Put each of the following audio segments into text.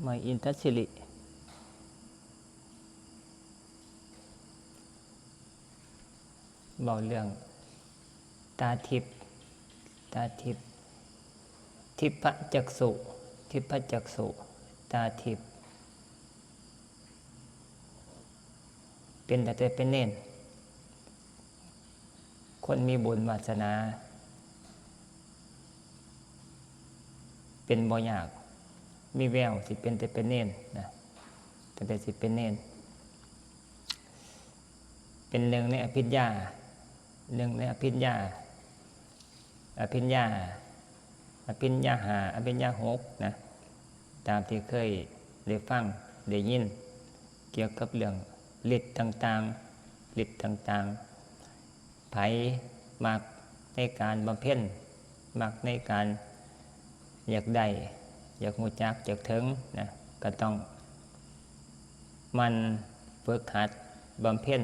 มาอินทศิริบอกเรื่องตาทิพย์ทิพจักษุตาทิพย์เป็นแต่เป็นเน้นคนมีบุญวาสนาเป็นบ่ยากมีแววสิเป็นแต่เป็นเน้นนะแต่สิเป็นเน้นเป็นหนึ่งในอภิญญา5อภิญญา6นะตามที่เคยได้ฟังได้ยินเกี่ยวกับเรื่องฤทธิ์ต่างๆไผมักในการบำเพ็ญมักในการอยากได้อยากรู้จักอยากถึงนะก็ต้องมันฝึกหัดบำเพ็ญ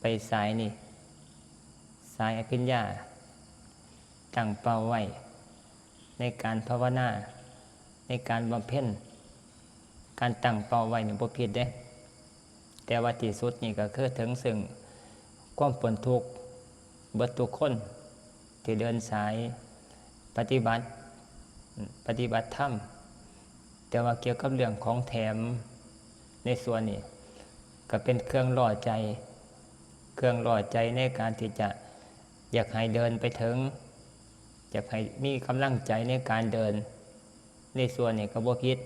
ไปสายนี่สายอภิญญาตั้งเป้าไว้ในการภาวนาในการบำเพ็ญการตั้งเป้าไว้นี่บ่ผิดเด้แต่ว่าที่สุดนี่ก็คือถึงซึ่งความพ้นทุกข์เบิดทุกคนที่เดินสายปฏิบัติธรรมแต่ว่าเกี่ยวกับเรื่องของแถมในส่วนนี้ก็เป็นเครื่องล่อใจในการที่จะอยากให้เดินไปถึงอยากให้มีกำลังใจในการเดินในส่วนนี้ก็บ่ผิด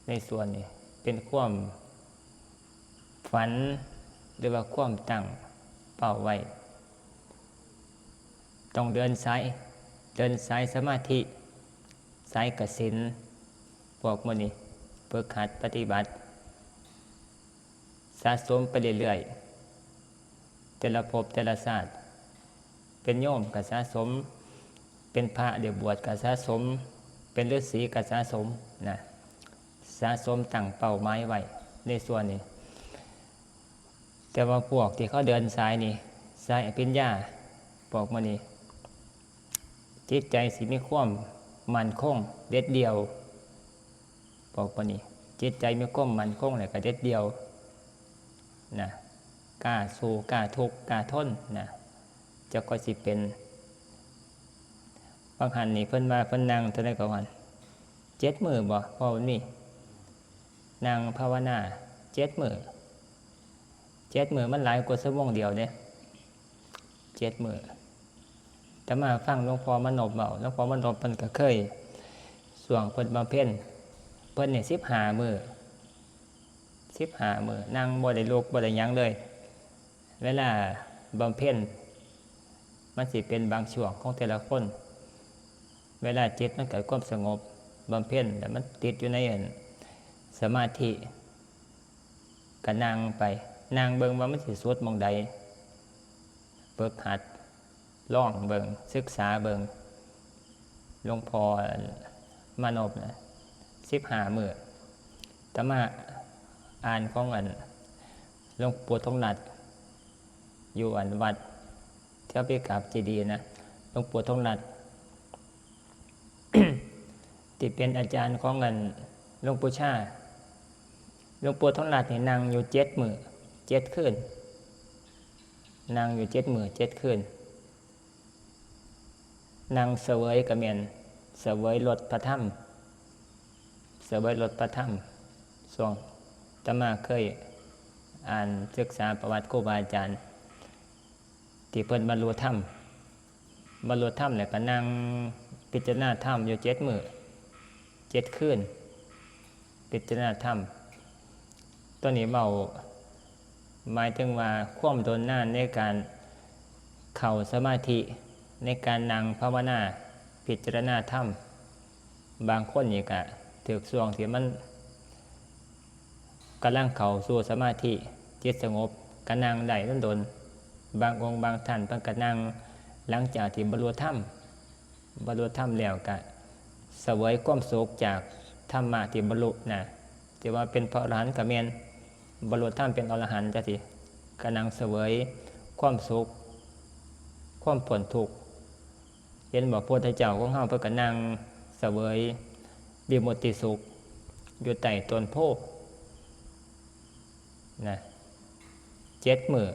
ในส่วนนี้เป็นความฝันหรือว่าความตั้งเป้าไว้ต้องเดินสายสมาธิสายกสิณพวกมื้อนี้ฝึกหัดปฏิบัติสะสมไปเรื่อยๆแต่ละภพแต่ละชาติเป็นโยมก็สะสมเป็นพระเดี๋ยวบวชก็สะสมเป็นฤาษีก็สะสมนะสะสมตั้งเป้าหมายไว้ในส่วนนี้แต่ว่าพวกที่เขาเดินสายนี่สายอภิญญาพวกมื้อนี้จิตใจสิมีความมั่นคงเด็ดเดียวบอกว่านี่จิตใจมีความมั่นคงแล้วก็เด็ดเดียวนะกล้าสู้กล้าทุกข์กล้าทนนะจะก็สิเป็นบางหันนี่เพิ่นว่าเพิ่นนั่งเท่าใดก็วัน7 มื้อบ่พอมันมีนั่งภาวนา7 มื้อมันหลายกว่าชั่วโมงเดียวเด้7 มื้อแต่มาฟังหลวงพ่อมนพเว้าหลวงพ่อมนพเพิ่นก็เคยช่วงเพิ่นบำเพ็ญเพิ่นนี่15 มื้อนั่งบ่ได้ลุกบ่ได้หยังเลยเวลาบำเพ็ญมันสิเป็นบางช่วงของแต่ละคนเวลาจิตมันเกิดความสงบบำเพ็ญแต่มันติดอยู่ในสมาธิก็นั่งไปนั่งเบิ่งว่ามันสิสุดหม้องใดฝึกหัดลองเบิ่งศึกษาเบิ่งหลวงพ่อมานพนะ15 มื้อแต่มาอ่านของหลวงปู่ทองหลัดอยู่วัดเที่ยวไปกราบเจดีย์นะหลวงปู่ทองหลัด ที่เป็นอาจารย์ของหลวงปู่ชาหลวงปู่ทองหลัดนี่นั่งอยู่7 มื้อ7 คืนนั่งอยู่7 มื้อ7 คืนนั่งเสวยกระเมียนเสวยรสพระธรรมส่วนอาตมาเคยอ่านศึกษาประวัติครูบาอาจารย์ที่เพิ่นบรรลุธรรมแล้วก็นั่งพิจารณาธรรมอยู่7 มื้อ7 คืนพิจารณาธรรมตัวนี้เบาหมายถึงว่าความโดนหน้าในการเข้าสมาธิในการนั่งภาวนาพิจารณาธรรมบางคนนี่ก็ถึกช่วงที่มันกำลังเข้าสู่สมาธิจิตสงบก็นั่งได้โดนบางองค์บางท่านเพิ่นก็นั่งหลังจากที่บรรลุธรรมแล้วก็เสวยความสุขจากธรรมะที่บรรลุนะที่ว่าเป็นพระอรหันต์ก็แม่นบรรลุธรรมเป็นอรหันต์จังซี่ก็นั่งเสวยความสุขความพ้นทุกข์เห็นบอกพระพุทธเจ้าของเฮาเพิ่นก็นั่งเสวย วิมุตติสุขอยู่ใต้ต้นโพธิ์นะ7 มื้อ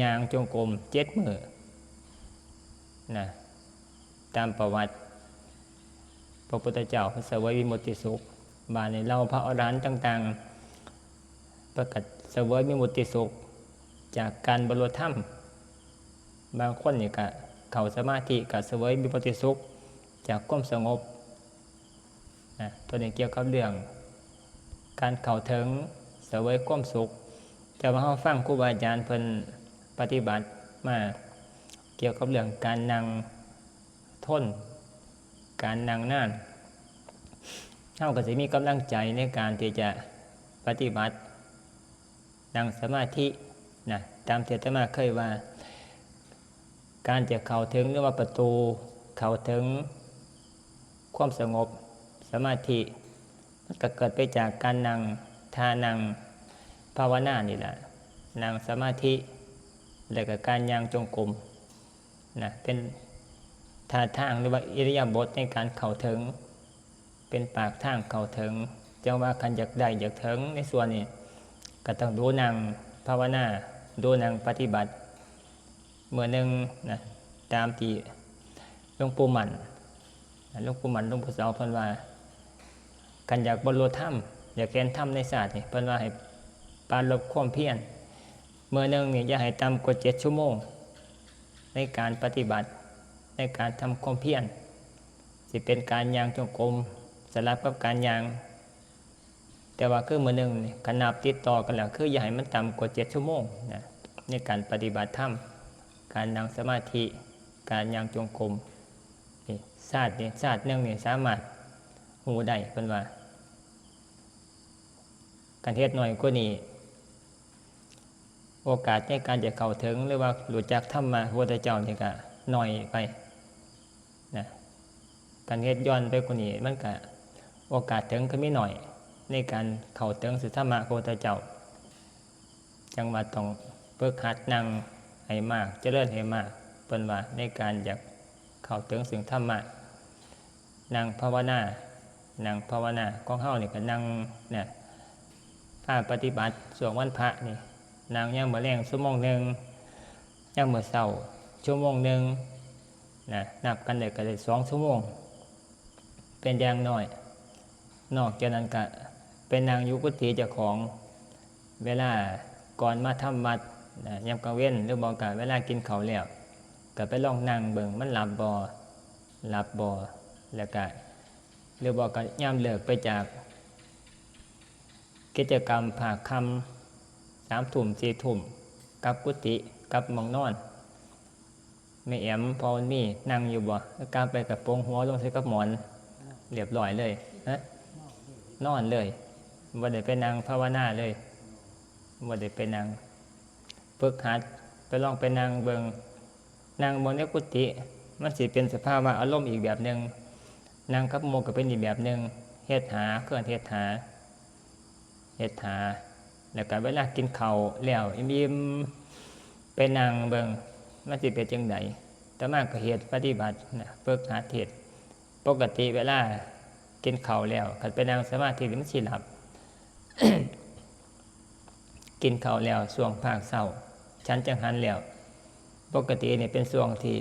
ย่างจงกรม7 มื้อนะตามประวัติพระพุทธเจ้าพระเสวยวิมุตติสุขบาดนี้เราพระอรหันต์ต่างๆประกาศเสวยวิมุตติสุขจากการบรรลุธรรมบางคนนี่ก็เข้าสมาธิก็เสวยวิมุตติสุขจากความสงบนะตัวนี้เกี่ยวกับเรื่องการเข้าถึงเสวยความสุขแต่ว่าเราฟังครูบาอาจารย์เพิ่นปฏิบัติมาเกี่ยวกับเรื่องการนั่งทนการนั่งนานเราก็จะมีกำลังใจในการที่จะปฏิบัตินั่งสมาธินะตามที่อาตมาเคยว่าการจะเข้าถึงหรือว่าประตูเข้าถึงความสงบสมาธิมันก็เกิดไปจากการนั่งท่านั่งภาวนานี่แหละนั่งสมาธิแล้วก็การย่างจงกรมนะเป็นท่าทางหรือว่าอิริยาบถในการเข้าถึงเป็นปากทางเข้าถึงจังว่าคันอยากได้อยากถึงในส่วนนี้ก็ต้องดูนั่งภาวนาดูนั่งปฏิบัติเมื่อหนึ่งนะตามที่หลวงปู่หมั่นหลวงปู่เสาเพิ่นว่าคันอยากบรรลุธรรมอยากเห็นธรรมในศาสตร์นี่เพิ่นว่าให้ปานลบความเพียรเมื่อหนึ่งนี่อย่าให้ต่ำกว่า7 ชั่วโมงในการปฏิบัติในการทำความเพียรสิเป็นการย่างจงกรมสลับกับการย่างแต่ว่าคือมื้อนึงนี่ขนับติดต่อกันแล้วคืออย่าให้มันต่ำกว่า7 ชั่วโมงนะในการปฏิบัติธรรมการนั่งสมาธิการย่างจงกรมนี่ศาสตร์นึงนี่สามารถฮู้ได้เพิ่นว่าการเฮ็ดน้อยกว่านี้โอกาสในการจะเข้าถึงหรือว่ารู้จักธรรมะพระพุทธเจ้านี่ก็น้อยไปนะการเฮ็ดย้อนไปกว่านี้มันก็โอกาสถึงก็มีน้อยในการเข้าถึงสู่ธรรมะพระพุทธเจ้าจังว่าต้องฝึกหัดนั่งให้มากเจริญให้มากเพิ่นว่าในการอยากเข้าถึงซึ่งธรรมะนั่งภาวนาของเฮานี่ก็นั่งเนี่ยภาคปฏิบัติช่วงวันพระนี่นั่งยามมื้อแลงชั่วโมงนึงยามมื้อเช้าชั่วโมงนึงนะนับกันได้ก็ได้2 ชั่วโมงเป็นอย่างน้อยนอกจากนั้นก็เป็นนั่งอยู่กุฏิเจ้าของเวลาก่อนมาทำวัดยามกลางเว้นหรือบ่ก็เวลากินข้าวแล้วก็ไปลองนั่งเบิ่งมันหลับบ่แล้วก็หรือบ่ก็ยามเลิกไปจากกิจกรรมภาคค่ำ3 ทุ่ม4 ทุ่มกลับกุฏิกลับหม้องนอนแม่แอมพอมันมีนั่งอยู่บ่กลับไปกับโปงหัวลงใส่กับหมอนเรียบร้อยเลยนอนเลยบ่ได้ไปนั่งภาวนาเลยบ่ได้ไปนั่งฝึกหัดไปลองไปนั่งเบิ่งนั่งบนในกุฏิมันสิเป็นสภาพอารมณ์อีกแบบนึงนั่งกับหมู่ก็เป็นอีกแบบนึงเฮ็ดหาเคลื่อนเฮ็ดหาแล้วก็เวลากินข้าวแล้วอิ่มๆไปนั่งเบิ่งมันสิเป็นจังได๋แต่มาก็เฮ็ดปฏิบัตินะฝึกหัดเฮ็ดปกติเวลากินข้าวแล้วคันไปนั่งสมาธิมันสิหลับ กินข้าวแล้วช่วงภาคเช้าฉันจังหันแล้วปกตินี่เป็นช่วงที่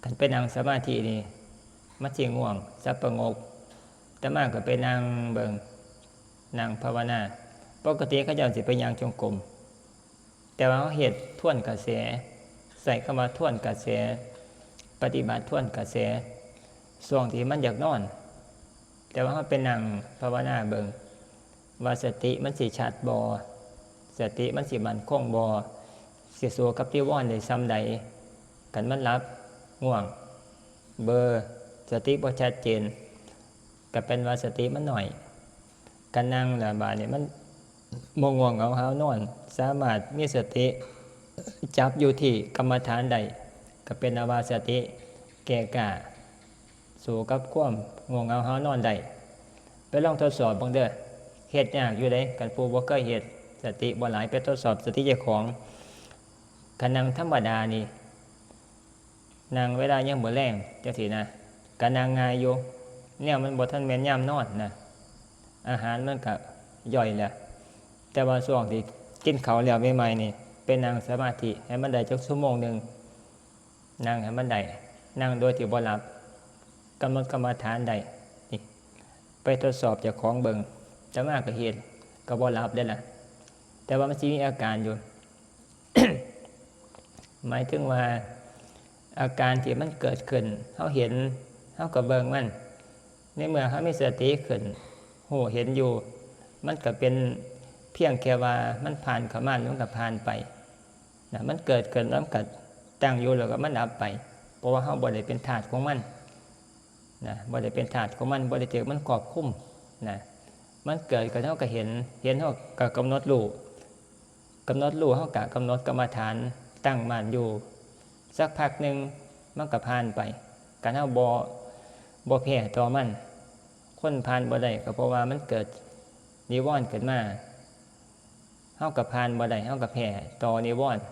คันไปนั่งสมาธินี่มันสิง่วงสับประงกแต่มาก็ไปนั่งเบิ่งนั่งภาวนาปกติเขาเจ้าสิไปย่างจงกรมแต่ว่าเขาเฮ็ดทวนกระแสใส่คำว่าทวนกระแสปฏิบัติทวนกระแสช่วงที่มันอยากนอนแต่ว่าเขาไปนั่งภาวนาเบิ่งว่าสติมันสิชัดบ่สติมันสิมั่นคงบ่สิสู้กับที่ว่อนได้ซ้ำใดกันมันหลับง่วงเบอร์สติบ่ชัดเจนก็เป็นว่าสติมันน้อยการนั่งแล้วบาดนี้มันบ่ง่วงเอาหาวนอนสามารถมีสติจับอยู่ที่กรรมฐานใดก็เป็นอาวาสติแก่กล้าสู้กับความง่วงเอาหาวนอนได้ไปลองทดสอบเบิ่งเด้อเฮ็ดยากอยู่เด้คันผู้บ่เคยเฮ็ดสติบ่หลายไปทดสอบสติเจ้าของคันนั่งธรรมดานี่นั่งเวลายังบ่แรงจังซี่นะก็นั่งง่ายอยู่ เนี่ยมันบ่ทันแม่นยามนอนนะอาหารมันก็ย่อยแล้วแต่ว่าช่วงที่กินข้าวแล้วใหม่ๆนี่เป็นนั่งสมาธิให้มันได้จักชั่วโมงนึงนั่งให้มันได้นั่งโดยที่บ่หลับกำหนดกรรมฐานได้นี่ไปทดสอบเจ้าของเบิ่งจะมาก็เฮ็ดก็บ่หลับได้ล่ะแต่ว่ามันสิมีอาการอยู่ หมายถึงว่าอาการที่มันเกิดขึ้นเฮาเห็นเฮาก็เบิ่งมันในเมื่อเฮามีสติขึ้นโหเห็นอยู่มันก็เป็นเพียงแค่ว่ามันผ่านเข้ามาแล้วมันก็ผ่านไปนะมันเกิดขึ้นแล้วมันก็ตั้งอยู่แล้วก็มันดับไปเพราะว่าเฮาบ่ได้เป็นทาสของมันนะบ่ได้เป็นทาสของมันบ่ได้ถือมันครอบคุมนะมันเกิดก็เฮาก็เห็นเฮาก็กำหนดรู้เฮาก็กำหนดกรรมฐานตั้งมั่นอยู่สักพักนึงมันก็ผ่านไปการเฮาบ่แพ้ต่อมันคนผ่านบ่ได้ก็เพราะว่ามันเกิดนิวรณ์ขึ้นมาเฮาก็ผ่านบ่ได้เฮาก็แพ้ต่อนิวรณ์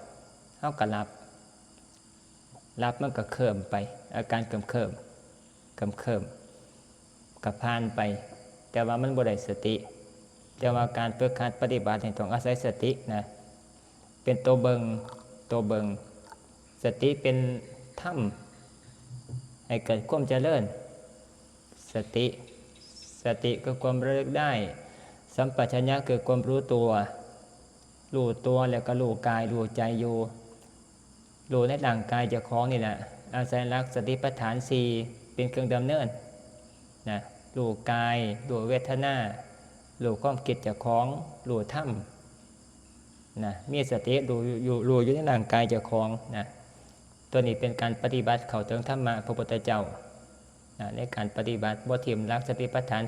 เฮาก็รับมันก็เคลิ้มไปอาการเคลิ้มก็ผ่านไปแต่ว่ามันบ่ได้สติแต่ว่าการฝึกหัดปฏิบัติต้องอาศัยสตินะเป็นตัวเบิงสติเป็นธรรมให้เกิดความเจริญสติคือความระลึกได้สัมปชัญญะคือความรู้ตัวแล้วก็รู้กายรู้ใจอยู่รู้ในร่างกายเจ้าของนี่แหละอาศัยหลักสติปัฏฐาน4เป็นเครื่องดำเนินนะรู้กายรู้เวทนารู้ความคิดเจ้าของรู้ธรรมนะมีสติรู้อยู่ในร่างกายเจ้าของนะตัวนี้เป็นการปฏิบัติเข้าถึงธรรมะพระพุทธเจ้านะในการปฏิบัติบ่ทิ่มหลักสติปัฏฐาน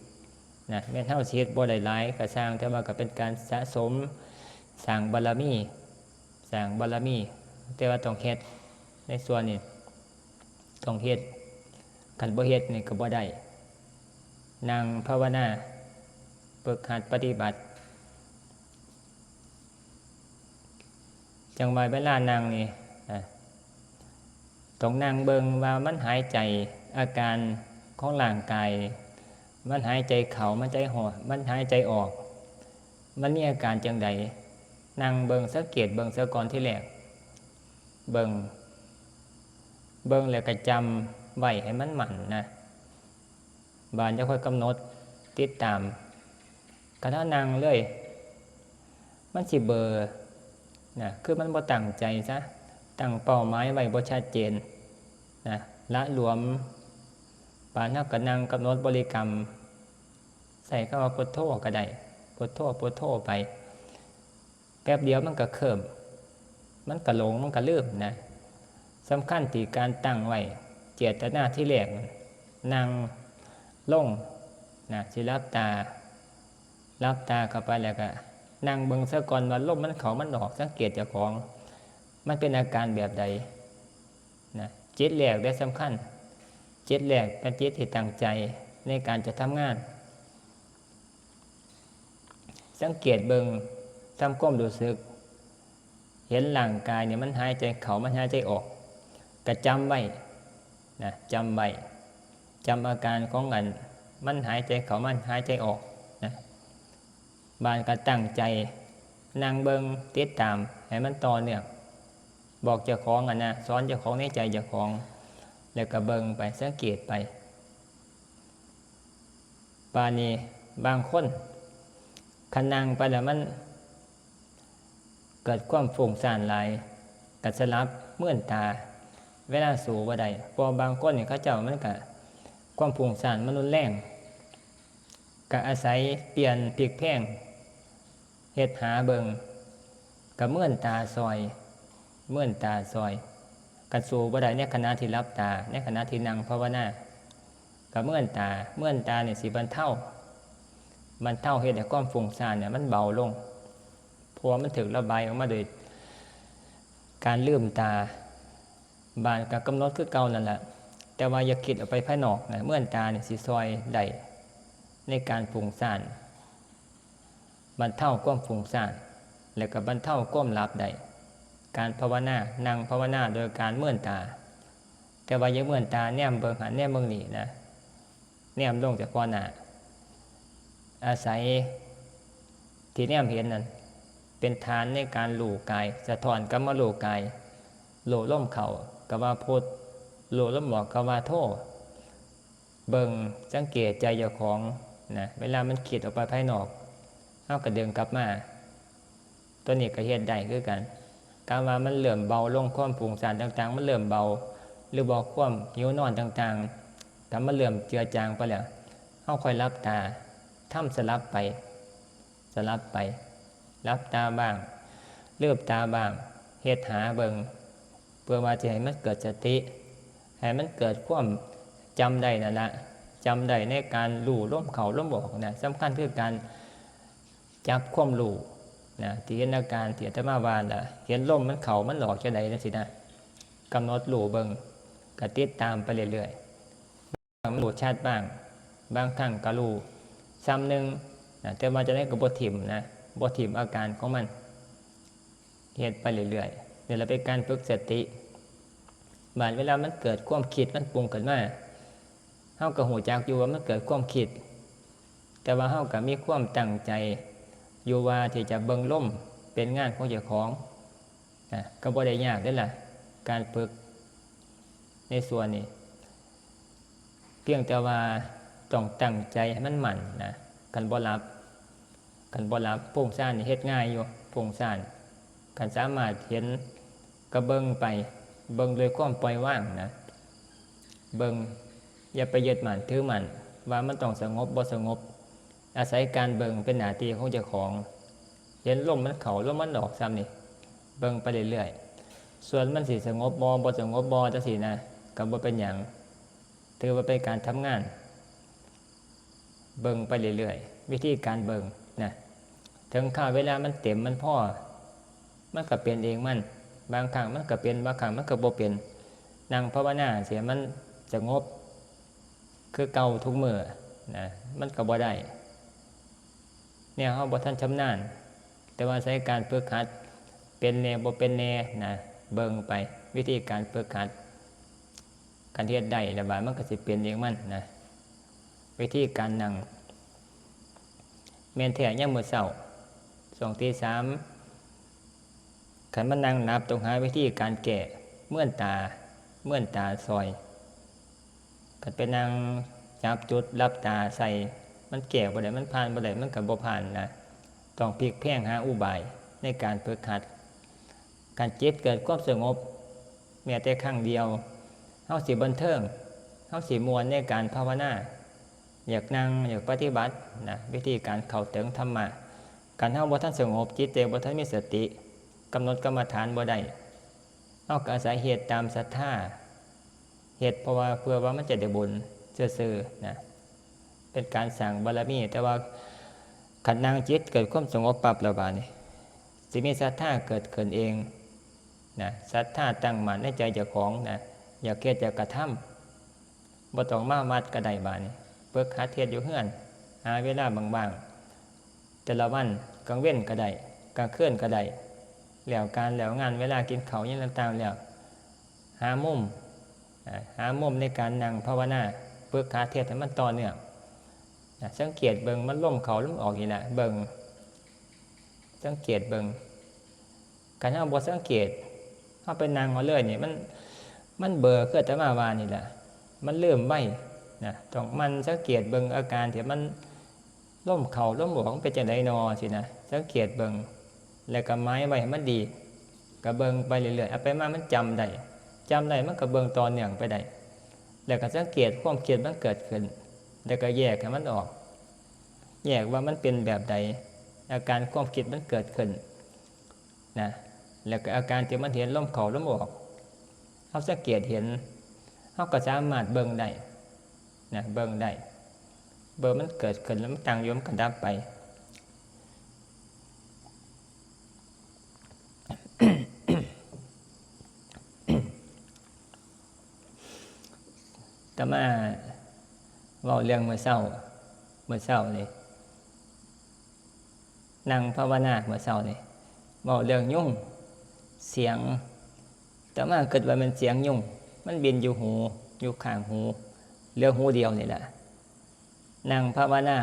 4นะแม้นเฮาสิเฮ็ดบ่ได้หลายก็สร้างแต่ว่าก็เป็นการสะสมสร้างบารมีแต่ว่าต้องเฮ็ดในส่วนนี้ต้องเฮ็ดคันบ่เฮ็ดนี่ก็บ่ได้นั่งภาวนาฝึกหัดปฏิบัติจังว่าเวลานั่งนี่ต้องนั่งเบิ่งว่ามันหายใจอาการของร่างกายมันหายใจเข้ามันหายใจออกมันมีอาการจังใดนั่งเบิ่งสังเกตเบิ่งซะก่อนที่แรกเบิ่งแล้วก็จำไว้ให้มันมั่นนะบานจะค่อยกำหนดติดตามกระทั่งนั่งเลยมันสิเบลอนะคือมันบ่ตั้งใจซะตั้งเป้าหมายไว้บ่ชัดเจนนะละหลวมปานเฮาก็นั่งกำหนดบริกรรมใส่คำว่าพุทโธก็ได้พุทโธไปแป๊บเดียวมันก็เคลิ้มมันก็หลงมันก็ลืมนะสำคัญที่การตั้งไว้เจตนาที่แรกนั่งลงนะสิรับตาเข้าไปแล้วก็นั่งเบิ่งซะก่อนว่าลมมันเข้ามันออกสังเกตเจ้าของมันเป็นอาการแบบใดนะจิตแรกได้สำคัญจิตแรกเป็นจิตที่ตั้งใจในการจะทำงานสังเกตเบิ่งทำความรู้สึกเห็นร่างกายเนี่ยมันหายใจเข้ามันหายใจออกก็จำไว้นะจำอาการของมันหายใจเข้ามันหายใจออกนะบานก็ตั้งใจนั่งเบิ่งติดตามให้มันต่อเนื่องบอกเจ้าของนะสอนเจ้าของในใจเจ้าของแล้วก็เบิ่งไปสังเกตไปปานนี้บางคนคันนั่งไปแล้วมันเกิดความฟุ้งซ่านหลายก็สลับเมื่อนตาเวลาสู่บ่ได้เพราะบางคนนี่เขาเจ้ามันก็ความฟุ้งซ่านมันรุนแรงก็อาศัยเปลี่ยนพลิกแพลงเฮ็ดหาเบิ่งก็เมื่อนตาซอยกันสู่บ่ได้ในขณะที่หลับตาในขณะที่นั่งภาวนาก็เมื่อนตาเนี่ยสิบรรเทาเฮ็ดให้ความฟุ้งซ่านเนี่ยมันเบาลงเพราะมันถึกระบายออกมาโดยการลืมตาบานก็กำหนดคือเก่านั่นแหละแต่ว่าอย่าคิดออกไปภายนอกนะเมื่อนตาเนี่ยสิซอยได้ในการฟุ้งซ่านบรรเทาความฟุ้งซ่านแล้วก็บรรเทาความหลับได้การภาวนานั่งภาวนาโดยการเมื่อนตาแต่ว่าอย่าเมื่อนตาแนมเบิ่งหันแนมเบิ่งนี่นะ แนมลงจากพ่อหน้าอาศัยที่แนมเห็นนั้นเป็นฐานในการหลู่กายสะท้อนกับมาหลู่กายโหลล่มเข่ากว่าพุทธโหลล่มหมอกกว่าโทเบิ่งสังเกตใจเจ้าของนะเวลามันคิดออกไปภายนอกเฮาก็ดึงกลับมาตัวนี้ก็เฮ็ดได้คือกันการว่ามันเริ่มเบาลงความปรุงสารต่างๆมันเริ่มเบาหรือบอกความหิวนอนต่างๆแต่มันเริ่มเจือจางไปแล้วเฮาค่อยรับตาทำสลับไปรับตาบ้างเลือบตาบ้างเฮ็ดหาเบิ่งเพื่อว่าจะให้มันเกิดสติให้มันเกิดความจำได้นั่นละจำได้ในการรู้ลมเข้าลมออกนะสำคัญคือการจับความรู้นะที่เห็นอาการที่อาตมาวานะเห็นลมมันเข้ามันออกจะใดนั่นสินะกำหนดรู้เบิ่งก็ติดตามไปเรื่อยๆบางมันรู้ชัดบ้างบางครั้งก็รู้ซ้ำหนึ่งนะแต่ว่าจะได้กับบทถิ่มนะบทถิ่มอาการของมันเฮ็ดไปเรื่อยๆเนี่ยเราเป็นการฝึกสติบางเวลามันเกิดความคิดมันปรุงขึ้นมาเฮาก็หูจักอยู่ว่ามันเกิดความคิดแต่ว่าเฮาก็มีความตั้งใจอยู่ว่าที่จะเบิ่งลมเป็นงานของเจ้าของนะก็บ่ได้ยากเด้อล่ะการฝึกในส่วนนี้เพียงแต่ว่าต้องตั้งใจให้มันมั่นนะกันบ่หลับโปร่งซ่านนี่เฮ็ดง่ายอยู่โปร่งซ่านกันสามารถเห็นก็เบิ่งไปเบิ่งโดยความปล่อยว่างนะเบิ่งอย่าไปยึดมั่นถือมั่นว่ามันต้องสงบบ่สงบอาศัยการเบิ่งเป็นหน้าที่ของเจ้าของเห็นลมมันเข้าลมมันออกซ้ำนี่เบิ่งไปเรื่อยๆส่วนมันสิสงบบ่สงบจังซี่นะก็บ่เป็นหยังถือว่าเป็นการทำงานเบิ่งไปเรื่อยๆวิธีการเบิ่งนะถึงข้าวเวลามันเต็มมันพอมันก็เป็นเองมันบางครั้งมันก็เป็นบางครั้งมันก็บ่เป็นนั่งภาวนาเสียมันสงบคือเก่าทุกมื้อนะมันก็บ่ได้เนี่ยเฮาบ่ทันชำนาญแต่ว่าใช้การฝึกหัดเป็นแน่บ่เป็นแน่นะเบิ่งไปวิธีการฝึกหัดการเฮ็ดได้แล้วบาดมันก็สิเป็นเองมันนะวิธีการนั่งแม่นแท้ยามมื้อเช้า2 ตี 3คันมันนั่งนับต้องหาวิธีการแก้เมื่อนตาซอยคันไปนั่งจับจุดรับตาใส่มันแก้บ่ได้มันผ่านบ่ได้มันก็บ่ผ่านนะต้องพลิกแพลงหาอุบายในการฝึกหัดการจิตเกิดความสงบแม้แต่ครั้งเดียวเฮาสิบันเทิงเฮาสิม่วนในการภาวนาอยากนั่งอยากปฏิบัตินะวิธีการเข้าถึงธรรมะการเฮาบ่ทันสงบจิตใจบ่ทันมีสติกำหนดกรรมฐานบ่ได้เฮาก็อาศัยเหตุตามศรัทธาเหตุเพราะว่าเพื่อว่ามันจะได้บุญซื่อๆนะเป็นการสร้างบารมีแต่ว่าขันนั่งจิตเกิดความสงบปรับแล้วบาดนี้สิมีศรัทธาเกิดขึ้นเองนะศรัทธาตั้งมั่นในใจเจ้าของนะอยากเฮ็ดอยากกระทำบ่ต้องมาวัดก็ได้บาดนี้เปิกหาเทศอยู่เฮือนหาเวลาบางๆแต่ละวันกลางเว้นก็ได้กลางคืนก็ได้แล้วการแล้วงานเวลากินข้าวอย่างต่างๆแล้วหามุมในการนั่งภาวนาเปิกหาเทศให้มันต่อเนื่องสังเกตเบิ่งมันล่มเข้าล่มออกนี่แหละเบิ่งสังเกตเบิ่งการเฮาบ่สังเกตเฮาไปนั่งเอาเลยนี่มันเบลอคืออาตมาวานี่แหละมันเริ่มไว้นะต้องมันสังเกตเบิ่งอาการที่มันล่มเข้าล่มออกมันเป็นจังได๋นอสินะสังเกตเบิ่งแล้วก็หมายไว้ให้มันดีก็เบิ่งไปเรื่อยๆเอาไปมามันจำได้มันก็เบิ่งต่อเนื่องไปได้แล้วก็สังเกตความคิดมันเกิดขึ้นแล้วก็แยกให้มันออกแยกว่ามันเป็นแบบใดอาการความคิดมันเกิดขึ้นนะแล้วก็อาการที่มันเห็นลมเข้าลมออกเฮาสังเกตเห็นเฮาก็สามารถเบิ่งได้นะเบิ่งมันเกิดขึ้นแล้วมันตั้งอยู่มันก็ดับไป แต่มาเว้าเรื่องเมื่อเช้านี่นั่งภาวนาเมื่อเช้านี่เว้าเรื่องยุงเสียงแต่มาเกิดว่ามันเสียงยุงมันบินอยู่หูอยู่ข้างหูเรื่องหูเดียวนี่แหละ นั่งภาวนา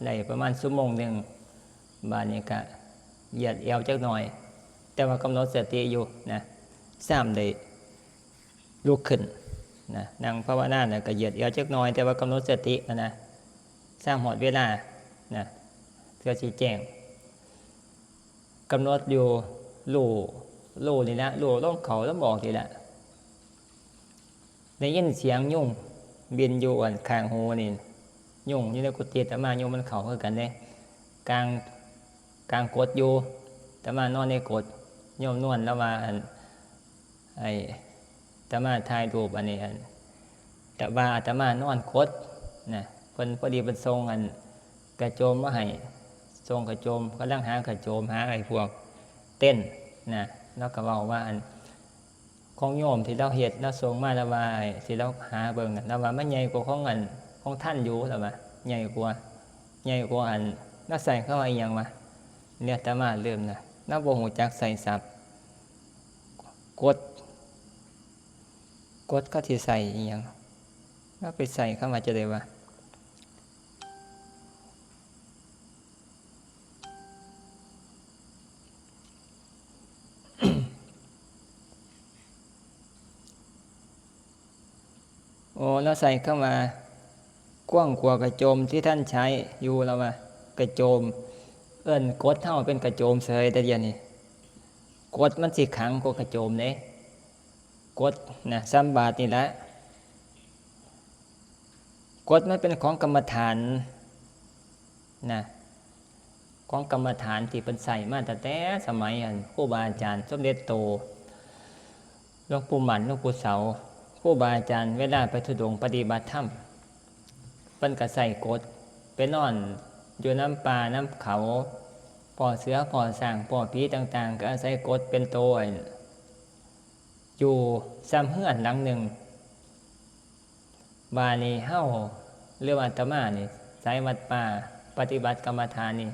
ได้ประมาณชั่วโมงหนึ่งบาดนี้ก็เหยียดเอวจักหน่อยแต่ว่ากำหนดสติอยู่นะซ้ำได้ลุกขึ้นนะนั่งภาวนาเนี่ยก็เหยียดเอวจักหน่อยแต่ว่ากำหนดสตินะซ้ำหอดเวลานะเพื่อชี้แจงกำหนดอยู่ลู่นี่ละลู่ต้องเขาต้องบอกนี่แหละได้ยินเสียงยุ่งบินอยู่ข้างหูนี่ยุ่งอยู่ในกุฏิแต่มายุ่งมันเข่าคือกันเด้กลางกดอยู่แต่มานอนในกดโยมนวลแล้วมาไอ้แต่มาถ่ายรูปอันนี้แต่ว่าแต่มานอนกดนะเพิ่นพอดีเป็นทรงกระโจมมาให้ทรงกระโจมกำลังหากระโจมหาไอ้พวกเต้นนะแล้วก็บอกว่าของโยมที่เราเฮ็ดเราส่งมาแล้วว่าที่เราหาเบิ่งแล้วว่ามันใหญ่กว่าของท่านอยู่แล้วว่าใหญ่กว่าน่าใส่เข้ามาอีหยังวะเนี่ยแต่มาเริ่มนะน่าบ่ฮู้จักใส่ศัพท์กดก็ที่ใส่อีหยังน่าไปใส่เข้ามาจะได้ว่าโอ้แล้วใส่เข้ามากว้างกว่ากระโจมที่ท่านใช้อยู่แล้วว่ากระโจมกดเท่าเป็นกระโจมเสยแต่เดียวนี้กดมันสิขังกว่ากระโจมเนี่ยกดนะซ้ำบาทนี่แหละกดมันเป็นของกรรมฐานนะของกรรมฐานที่เป็นใส่มาตั้งแต่สมัยครูบาอาจารย์สมเด็จโตหลวงปู่หมันหลวงปู่เสาครูบาอาจารย์เวลาไปธุดงค์ปฏิบัติธรรมเพิ่นก็ใส่กดไปนอนอยู่น้ำป่าน้ำเขาป่อเสือป่อสร้างป่อผีต่างๆก็อาศัยกดเป็นโตอยู่ซ้ำเฮือนหลังหนึ่งบานี้เฮ้าเรียกว่าอาตมานี่สายวัดป่าปฏิบัติกรรมฐานนี่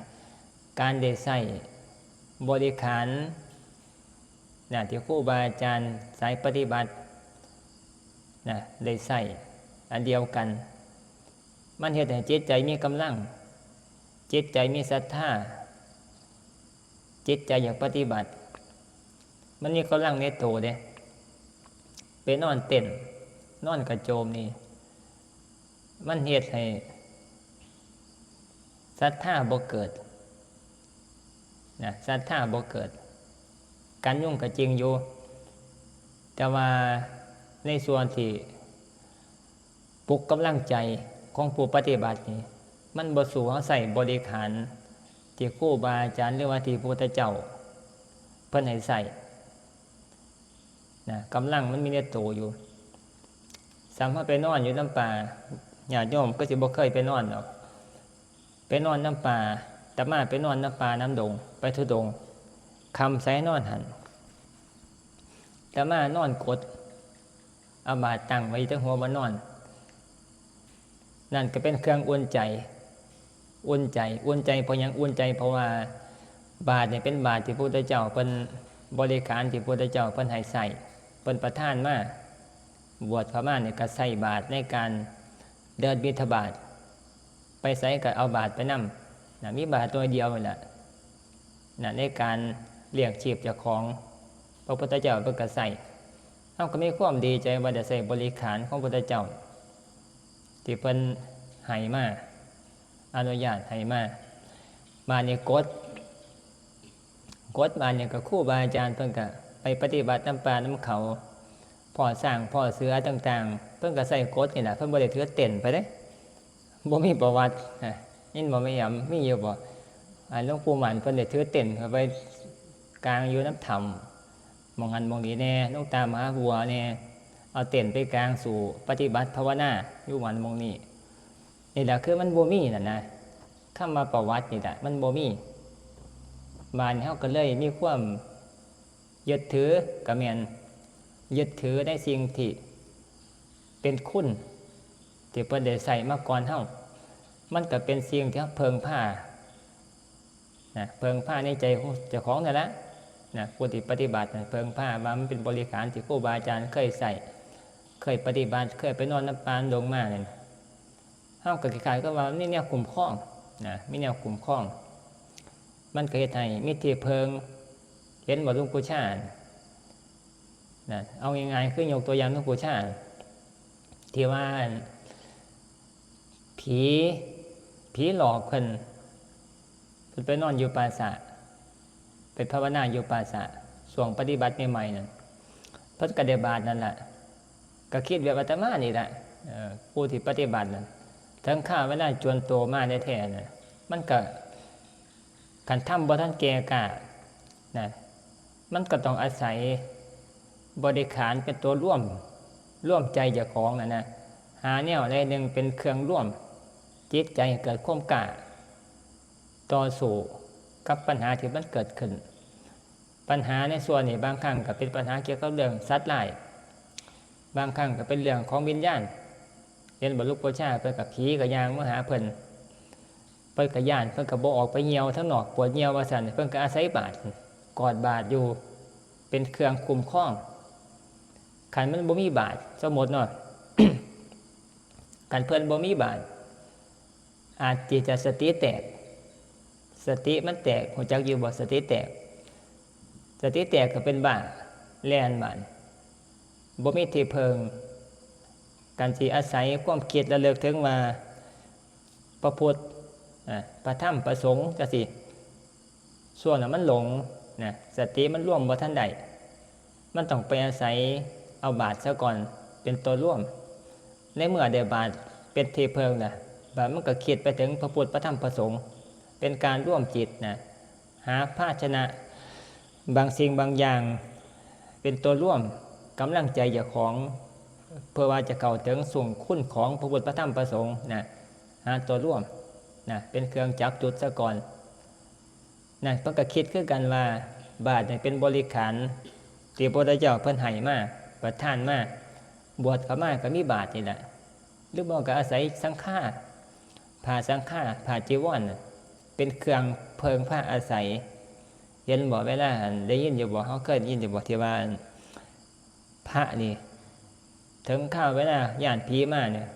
การได้ใส่บริขารที่ครูบาอาจารย์สายปฏิบัติได้ใส่อันเดียวกันมันเฮ็ดให้จิตใจมีกำลังจิตใจมีศรัทธาจิตใจอยากปฏิบัติมันมีกำลังในโตเด้ไปนอนเต้นนอนกระโจมนี่มันเฮ็ดให้ศรัทธาบ่เกิดศรัทธาบ่เกิดการยุ่งก็จริงอยู่แต่ว่าในส่วนที่ปลุกกำลังใจของผู้ปฏิบัตินี่มันบ่สู่เขาใส่บริขารที่ครูบาอาจารย์หรือว่าที่พระพุทธเจ้าเพิ่นให้ใส่กำลังมันมีในตัวอยู่สามารถไปนอนอยู่น้ำป่าญาติโยมก็สิบ่เคยไปนอนหรอกไปนอนน้ำป่าแต่มาไปนอนน้ำป่าน้ำดงไปธุดงค์คำใส่นอนหันแต่มานอนกดเอาบาตรตั้งไว้ตั้งหัวมานอนนั่นก็เป็นเครื่องอุ่นใจเพราะยังอุ่นใจเพราะว่าบาตรเนี่ยเป็นบาตรที่พระพุทธเจ้าเป็นบริการที่พระพุทธเจ้าเป็นให้ใส่เป็นประทานมาบวชพระมาเนี่ยก็ใส่บาตรในการเดินบิณฑบาตไปใส่ก็เอาบาตรไปนำมีบาตรตัวเดียวนี่แหละในการเลี้ยงชีพเจ้าของพระพุทธเจ้าเพิ่นก็ใส่เขาก็มีความดีใจว่าจะใส่บริขารของพระพุทธเจ้าที่เพิ่นให้มาอนุญาตให้มาเนี่ยกดมาเนี่ยก็ครูบาอาจารย์เพิ่นก็ไปปฏิบัติน้ำป่าน้ำเขาพ่อสร้างพ่อเสือต่างๆเพิ่นก็ใส่กดนี่แหละเพิ่นบ่ได้ถือเต้นไปเด้บ่มีประวัติยินบ่มีหยังมีอยู่บ่หลวงปู่หมันเพิ่นได้ถือเต้นเข้าไปกลางอยู่น้ำถ้ำมองหันมองนี้แน่หลวงตามหาบัวแน่เอาเต้นไปกลางสู่ปฏิบัติภาวนาอยู่มันมองนี้นี่แหละคือมันบ่มีนั่นนะคำว่าประวัตินี่แหละมันบ่มีบ้านเฮาก็เลยมีความยึดถือกะแม่นยึดถือในสิ่งที่เป็นคุณที่เพิ่นได้ใส่มาก่อนเฮามันก็เป็นสิ่งที่เพิ่งพาเพิ่งพาในใจของเจ้าของนั่นแหละผู้ที่ปฏิบัติเพิ่งพาว่ามันเป็นบริขารที่ครูบาอาจารย์เคยใส่เคยปฏิบัติเคยไปนอนน้ำปานดงมาเนี่ย เฮาก็คล้ายๆก็ว่านี่แนวคุ้มครองนะมีแนวคุ้มครองมันก็เฮ็ดให้มีที่เพิงเห็นบ่หลวงปู่ชานะเอาง่ายๆคือยกตัวอย่างหลวงปู่ชาที่ว่าผีหลอกเพิ่นไปนอนอยู่ปราสาทไปภาวนาอยู่ปราสาทช่วงปฏิบัติใหม่ๆนั่นเพิ่นก็ได้บาทนั่นแหละก็คิดแบบอาตมานี่แหละผู้ที่ปฏิบัตินั่นทั้งข้าเวลาจวนโตมาได้แท้น่ะมันก็การทำบ่ทันแก่กล้านะมันก็ต้องอาศัยบริขารเป็นตัวร่วมใจเจ้าของนะหาแนวใดหนึ่งเป็นเครื่องร่วมจิตใจเกิดความกล้าต่อสู้กับปัญหาที่มันเกิดขึ้นปัญหาในส่วนนี้บางครั้งก็เป็นปัญหาเกี่ยวกับเรื่องสัตว์ร้ายบางครั้งก็เป็นเรื่องของวิญญาณเรียนบรรลุปชาเพิ่นกับผีกับยางมาหาเพิ่นกับย่านเพิ่นกับบ่ออกไปเหี่ยวทั้งนอกปวดเหี่ยวว่าซั่นเพิ่นก็อาศัยบาทกอดบาทอยู่เป็นเครื่องคุ้มครองคันมันบ่มีบาทสมมุติเนาะ คันเพิ่นบ่มีบาทอาจจะสติแตกสติมันแตกหัวจักอยู่บ่สติแตกก็เป็นบ้าแล่นบาดบ่มีที่เพิงการสิอาศัยความคิดระลึกถึงว่าพระพุทธพระธรรมพระสงฆ์จังซี่ส่วนนั้นมันหลงนะสติมันร่วมบ่ทันได้มันต้องไปอาศัยเอาบาทซะก่อนเป็นตัวร่วมในเมื่อได้บาทเป็นที่เพิงนะบาทมันก็คิดไปถึงพระพุทธพระธรรมพระสงฆ์เป็นการร่วมจิตนะหาภาชนะบางสิ่งบางอย่างเป็นตัวร่วมกำลังใจเจ้าของเพื่อว่าจะเข้าถึงส่วนคุณของพระพุทธพระธรรมพระสงฆ์นะหาตัวร่วมนะเป็นเครื่องจับจุดซะก่อนนะเพิ่นก็คิดคือกันว่าบาทเนี่ยเป็นบริขารที่พระพุทธเจ้าเพิ่นให้มาประทานมาบวชเข้ามาก็มีบาทนี่แหละหรือบ่ก็อาศัยสังฆาผ้าสังฆาผ้าจีวรเป็นเครื่องเพิงผ้าอาศัยเห็นบ่เวลาได้ยินอยู่บ่เฮาเคยได้ยินอยู่บ่ที่ว่าพระนี่ถึงข้าวเวลาย่านผีมาเนี่ย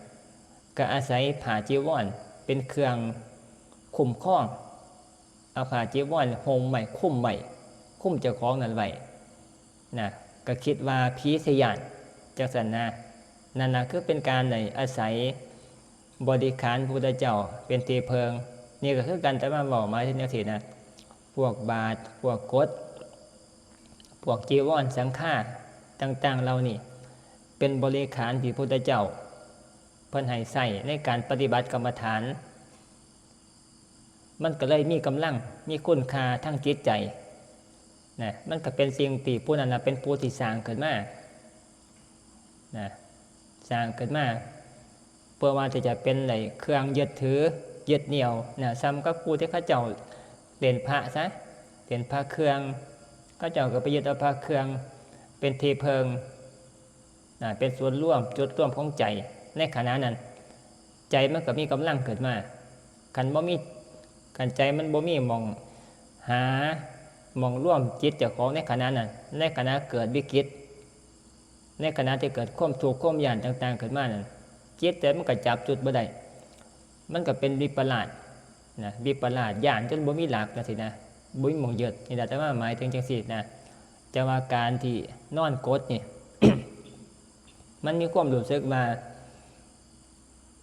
ก็อาศัยผ้าจีวรเป็นเครื่องคุ้มครองเอาผ้าจีวรห่มไว้คุ้มเจ้าของนั่นไว้นะก็คิดว่าผีสิย้านจังซั่นนะนั่นน่ะคือเป็นการได้อาศัยบริขารพระพุทธเจ้าเป็นที่เพิงนี่ก็คือกันแต่มาบอกมาที่แนวที่นะพวกบาทพวกกฎพวกจีวรสังฆาต่างๆเรานี่เป็นบริขารที่พระพุทธเจ้าเพิ่นให้ใช้ในการปฏิบัติกรรมฐานมันก็เลยมีกำลังมีคุณค่าทั้งจิตใจนะมันก็เป็นสิ่งที่ผู้นั้นเป็นผู้ที่สร้างขึ้นมานะสร้างขึ้นมาเพื่อว่าจะเป็นเครื่องยึดถือยึดเหนี่ยวนะซ้ำกับผู้ที่เขาเจ้าเล่นพระซะเล่นพระเครื่องเขาเจ้าก็ไปยึดเอาพระเครื่องเป็นที่เพิงนะเป็นส่วนร่วมจุดร่วมของใจในขณะนั้นใจมันก็มีกำลังเกิดมากันใจมันบ่มีมองร่วมจิตเจ้าของในขณะนั้นในขณะเกิดวิกฤตในขณะที่เกิดความทุกข์ความยานต่างๆเกิดมานั้นจิตแต่มันก็จับจุดบ่ได้มันก็เป็นวิปลาสนะวิปลาสยานจนบ่มีหลักจังซี่นะบ่มีหม่องยึดนี่แต่ว่าหมายถึงจังซี่นะจะว่าการที่นอนกดนี่ มันมีความรู้สึกว่า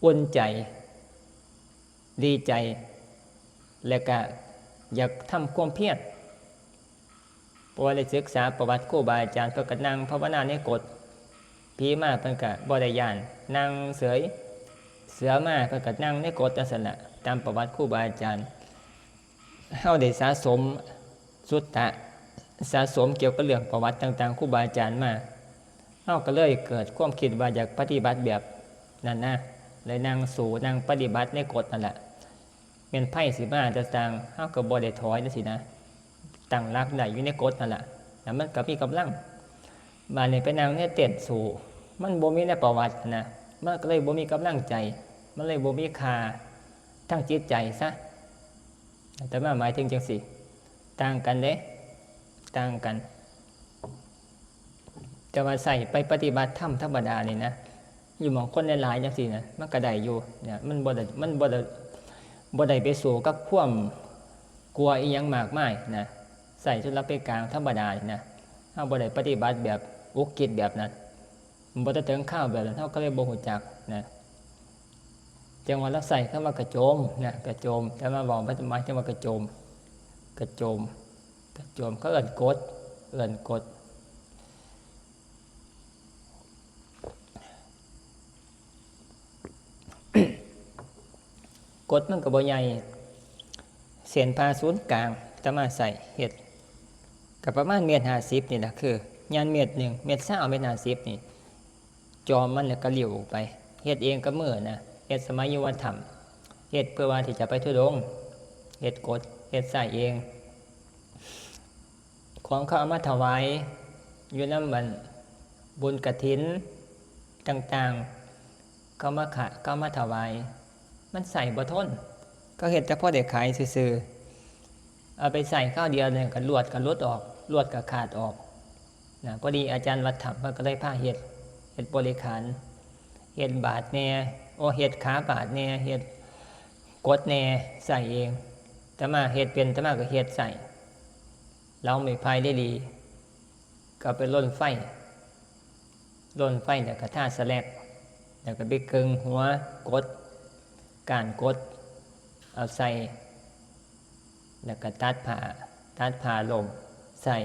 อุ่นใจดีใจและก็อยากทำความเพียรเพราะว่าได้ศึกษาประวัติครูบาอาจารย์เพิ่นก็นั่งภาวนาในกฎผีมาเพิ่นก็บ่ได้ย่านนั่งเสยเสือมาเพิ่นก็นั่งในกฎจังซั่นน่ะตามประวัติครูบาอาจารย์เฮาได้สะสมสุตตะสะสมเกี่ยวกับเรื่องประวัติต่างๆครูบาอาจารย์มาเฮาก็เลยเกิดความคิดว่าอยากปฏิบัติแบบนั้นนะเลยนั่งสู่นั่งปฏิบัติในกฎนั่นแหละเป็นไพ่สิมาจะสร้างเฮาก็บ่ได้ถอยจังซี่นะตั้งหลักได้อยู่ในกฎนั่นแหละแล้วมันก็มีกำลังบาดนี้ไปนั่งเนี่ยเต้นสู่มันบ่มีในประวัตินะมันก็เลยบ่มีกำลังใจมันเลยบ่มีค่าทั้งจิตใจซะแต่ว่าหมายถึงจังซี่ต่างกันเด้ต่างกันแต่ว่าใส่ไปปฏิบัติธรรมธรรมดานี่นะ อยู่หมองคนหลายๆจังซี่นะมันก็ได้อยู่เนี่ยมันบ่ได้ไปสู่กับความกลัวอีหยังมากมายนะใส่ชุดรับไปกลางธรรมดานะเฮาบ่ได้ปฏิบัติแบบอุกฤษแบบนั้นบ่ได้ถึงข้าวแบบนั้นเฮาก็เลยบ่ฮู้จักนะจังว่าเราใส่คำว่ากระโจมนะกระโจมแต่มาบอกมันหมายถึงว่ากระโจมกระโจมกระโจมเขาเอิ้นกดกดมันก็บ่ใหญ่เส้นผ่าศูนย์กลางจะมาใส่เฮ็ดก็ประมาณ1.50 นี่ล่ะคือยาน1 1.20 1.50 นี่จอมมันแล้วก็เลี้ยวออกไปเฮ็ดเองกับมือนะเฮ็ดสมัยอยู่วัดถ้ำเฮ็ดเพื่อว่าที่จะไปธุดงค์เฮ็ดกดเฮ็ดใส่เองของเขาเอามาถวายอยู่นำบุญกฐินต่างๆเขามาถวายมันใส่บ่ทนก็เฮ็ดแต่พอได้ขายซื่อๆเอาไปใส่ข้าวเดียวเนี่ยก็ลวดก็หลุดออกลวดก็ขาดออกนะพอดีอาจารย์วัดถ้ำเพิ่นก็เลยพาเฮ็ดบริขารเฮ็ดบาทแน่เฮ็ดขาบาทแน่เฮ็ดกดแน่ใส่เองแต่มาเฮ็ดเป็นแต่มาก็เฮ็ดใส่เราไม่พายได้ดีก็ไปล่นไฟแล้วก็ท่าสแลกแล้วก็ไปกึงหัวกดการกดเอาใส่แล้วก็ตัดผ่าลมใส่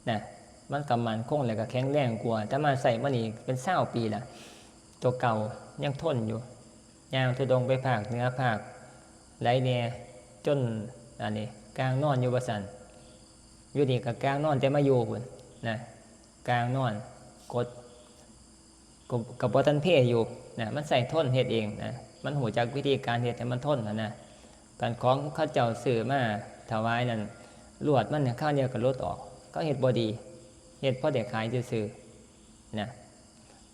นะมันก็มันคงแล้วก็แข็งแรงกว่าแต่มาใส่มานี่เป็น20 ปีละตัวเก่ายังทนอยู่ย่างทุดงไปภาคเหนือภาคไหลแน่จนอันนี้กลางนอนอยู่บ่ซั่นอยู่นี่ก็กลางนอนแต่มาอยู่พุ่นนะกลางนอนกดกับบ่ทันเพอยู่นะมันใส่ทนเฮ็ดเองนะมันหูจักวิธีการเฮ็ดให้มันทนนะการของเขาเจ้าซื้อมาถวายนั่นลวดมันข้าวเดียวก็ลดออกก็เฮ็ดบ่ดีเฮ็ดพอได้ขายซื่อๆนะ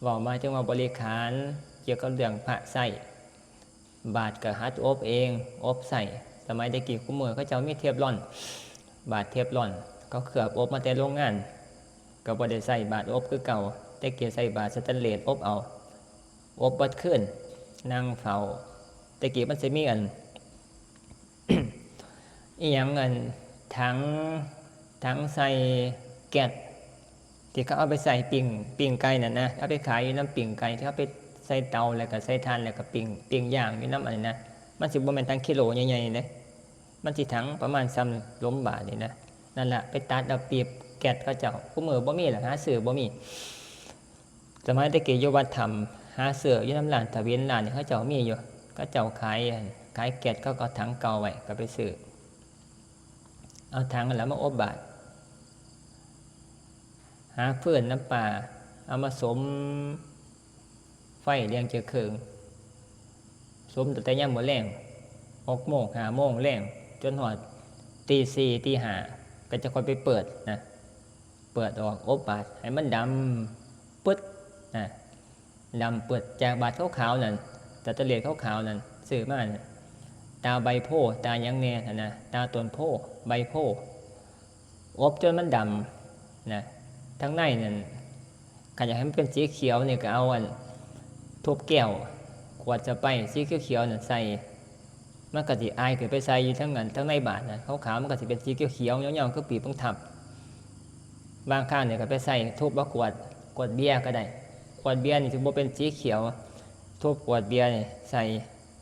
เว้ามาถึงว่าบริขารเกี่ยวกับเรื่องพระใส่บาทก็หัดอบเองอบใส่สมัยตะกี้คุมื้อเขาเจ้ามีเทฟลอนบาทเทฟลอนเขาเคลือบอบมาแต่โรงงานก็บ่ได้ใส่บาทอบคือเก่าแต่เกี่ยวใส่บาทสแตนเลสอบเอาอบบัดขึ้นนั่งเฝ้าแต่กี้มันสิมีอัน อีหยังอันถังใส่แก๊สที่เขาเอาไปใส่ปิ้งไก่นั่นนะเอาไปขายอยู่น้ำปิ้งไก่ที่เขาไปใส่เตาแล้วก็ใส่ถ่านแล้วก็ปิ้งย่างอยู่น้ำอันนี้นะมันสิบ่แม่นถังกิโลใหญ่ๆเด้มันสิถังประมาณซ้ำล้มบาทนี่นะนั่นล่ะไปตัดเอาปีบแก๊สเขาเจ้าผู้มือบ่มีล่ะหาซื้อบ่มีสมัยตะกี้อยู่วัดถ้ำหาซื้ออยู่น้ำร้านทะเวียนร้านนี่เขาเจ้ามีอยู่เขาเจ้าขายแก๊สเขาก็ถังเก่าไว้ก็ไปซื้อเอาถังแล้วมาอบบาทหาฟืนน้ำปลาเอามาสมไฟเลี้ยงเจือเคืองสมแต่ย่ำมื้อแลง6 โมง 5 โมงแลงจนฮอดตี 4 ตี 5ก็จะค่อยไปเปิดนะเปิดออกอบบาทให้มันดำปึ๊ดนะดำเปิดจากบาทขาวๆนั่นแต่ตะเลียดขาวๆนั่นซื้อมาตาใบโพตายังแน่นะตาต้นโพใบโพอบจนมันดำนะทั้งในนั่นถ้าอยากให้มันเป็นสีเขียวนี่ก็เอาทุบแก้วขวดจะไปสีเขียวๆนั่นใส่มันก็สิอายขึ้นไปใส่อยู่ทั้งนั้นทั้งในบาทนะขาวๆมันก็สิเป็นสีเขียวๆเหนียวๆคือปีบังทับบางข้างเนี่ยก็ไปใส่ทุบว่าขวดเบียร์ก็ได้ขวดเบียร์นี่ถึงบ่เป็นสีเขียวทุบขวดเบียร์นี่ใส่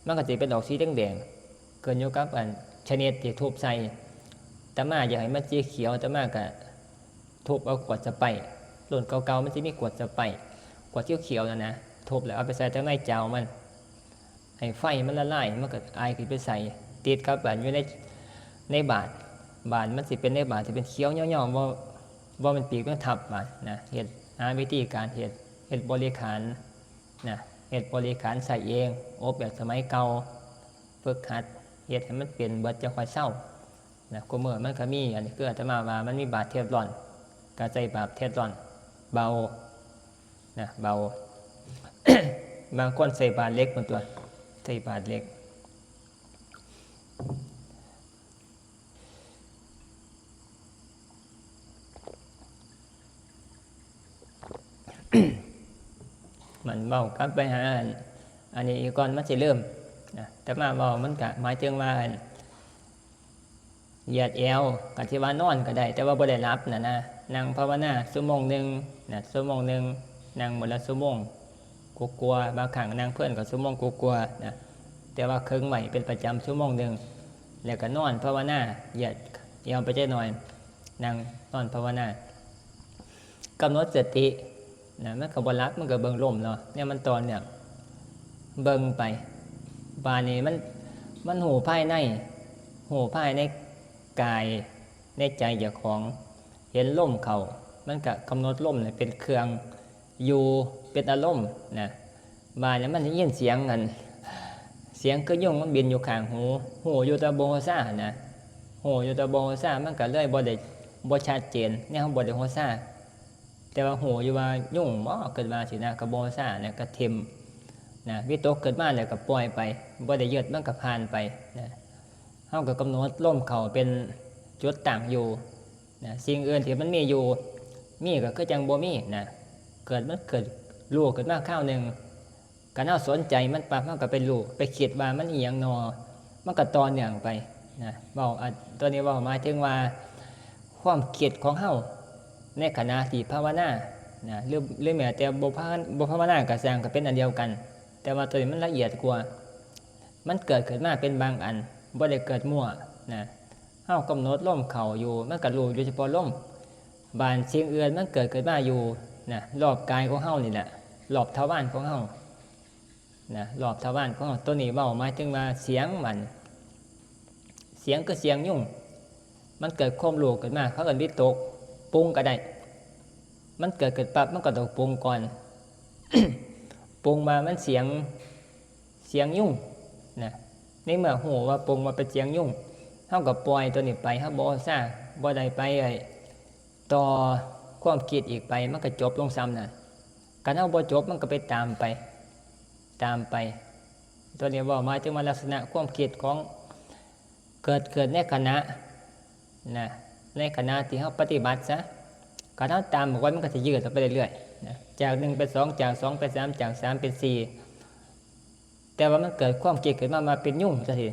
มันก็สิเป็นออกสีแดงๆเกินอยู่กับชนิดที่ทุบใส่แต่มาอยากให้มันสีเขียวแต่มาก็ทุบเอาขวดจะไปรุ่นเก่าๆมันจะมีขวดจะไปขวดเขียวๆนะทุบแล้วเอาไปใส่ทั้งในเจ้ามันให้ไฟมันละลายมันก็อายขึ้นไปใส่ติดกับอยู่ในบาทมันสิเป็นในบาทที่เป็นเขียวเหนียวๆว่ามันปีกมันทับบาทนะเฮ็ดหาวิธีการเฮ็ดบริขารนะเฮ็ดบริขารใส่เองอบแบบสมัยเก่าฝึกหัดเฮ็ดให้มันเปลี่ยนเบิดจะค่อยเศร้านะกูเมื่อมันก็มีอันนี้คืออาตมาว่ามันมีบาทเทฟลอนก็ใส่บาทเทฟลอนเบานะเบา บางคนใส่บาทเล็กบนตัวใส่บาทเล็ก มัน เว้ากลับไปหาอันนี้ก่อนมันสิเริ่มนะแต่มาเว้ามันก็หมายถึงว่าเหยียดแอวก็ที่ว่านอนก็ได้แต่ว่าบ่ได้หลับนะนั่งภาวนาชั่วโมงนึงนะชั่วโมงนึงนั่งมื้อละชั่วโมงกลัวๆบางครั้งนั่งเพิ่นก็ชั่วโมงกลัวๆนะแต่ว่าครึ่งไว้เป็นประจำชั่วโมงนึงแล้วก็นอนภาวนาเหยียดแอวไปจักหน่อยนั่งนอนภาวนากำหนดสตินะมันก็บ่หลับมันก็เบิ่งลมเนาะเนี่ยมันตอนเนี่ยเบิ่งไปบาดนี้มันหูภายในกายในใจเจ้าของเห็นลมเข้ามันก็กำหนดลมเนี่ยเป็นเครื่องอยู่เป็นอารมณ์นะบาดนี้มันได้ยินเสียงกันเสียงคือยุงมันบินอยู่ข้างหูอยู่แตะบ่ซ่านะหูอยู่แตะบ่ซ่ามันก็เลยบ่ชัดเจนเนี่ยเฮาบ่ได้ฮู้ซ่าแต่ว่าหูอยู่ว่ายุ่งบ่เกิดมาสินะก็บ่ซ่าเนี่ยก็ทิ่มนะวิตกเกิดมาแล้วก็ปล่อยไปบ่ได้ยึดมันก็ผ่านไปนะเฮาก็กำหนดลมเข้าเป็นจุดตั้งอยู่นะสิ่งอื่นที่มันมีอยู่มีก็คือจังบ่มีนะเกิดรู้ขึ้นมาคราวนึงก็น่าสนใจมันปั๊บมันก็เป็นรู้ไปคิดว่ามันอีหยังนอมันก็ต่อเนื่องไปนะเว้าตัวนี้เว้าหมายถึงว่าความคิดของเฮาในขณะที่ภาวนานะหรือแม้แต่บ่ภาวนาก็สร้างก็เป็นอันเดียวกันแต่ว่าตัวนี้มันละเอียดกว่ามันเกิดขึ้นมาเป็นบางอันบ่ได้เกิดมั่วนะเฮากำหนดลมเข้าอยู่มันก็รู้อยู่เฉพาะลมบางสิ่งอื่นมันเกิดขึ้นมาอยู่นะรอบกายของเฮานี่แหละรอบทวารของเฮานะรอบทวารของเฮาตัวนี้เว้าหมายถึงว่าเสียงมันเสียงคือเสียงยุ่งมันเกิดความรู้ขึ้นมาเขาเอิ้นวิตกปรุงก็ได้มันเกิดปั๊บมันก็ต้องปรุงก่อน ปรุงมามันเสียงยุ่งนะในเมื่อหูว่าปรุงมาเป็นเสียงยุ่งเฮาก็ปล่อยตัวนี้ไปเฮาบ่ซ่าบ่ได้ไปต่อความคิดอีกไปมันก็จบลงซ้ำน่ะการเฮาบ่จบมันก็ไปตามไปตัวนี้ว่าหมายถึงว่าลักษณะความคิดของเกิดในขณะนะในขณะที่เฮาปฏิบัติซะการเฮาตามบอกว่ามันก็จะยืดไปเรื่อยๆนะจาก1เป็น2จาก2เป็น3จาก3เป็น4แต่ว่ามันเกิดความคิดขึ้นมาเป็นยุ่งซะที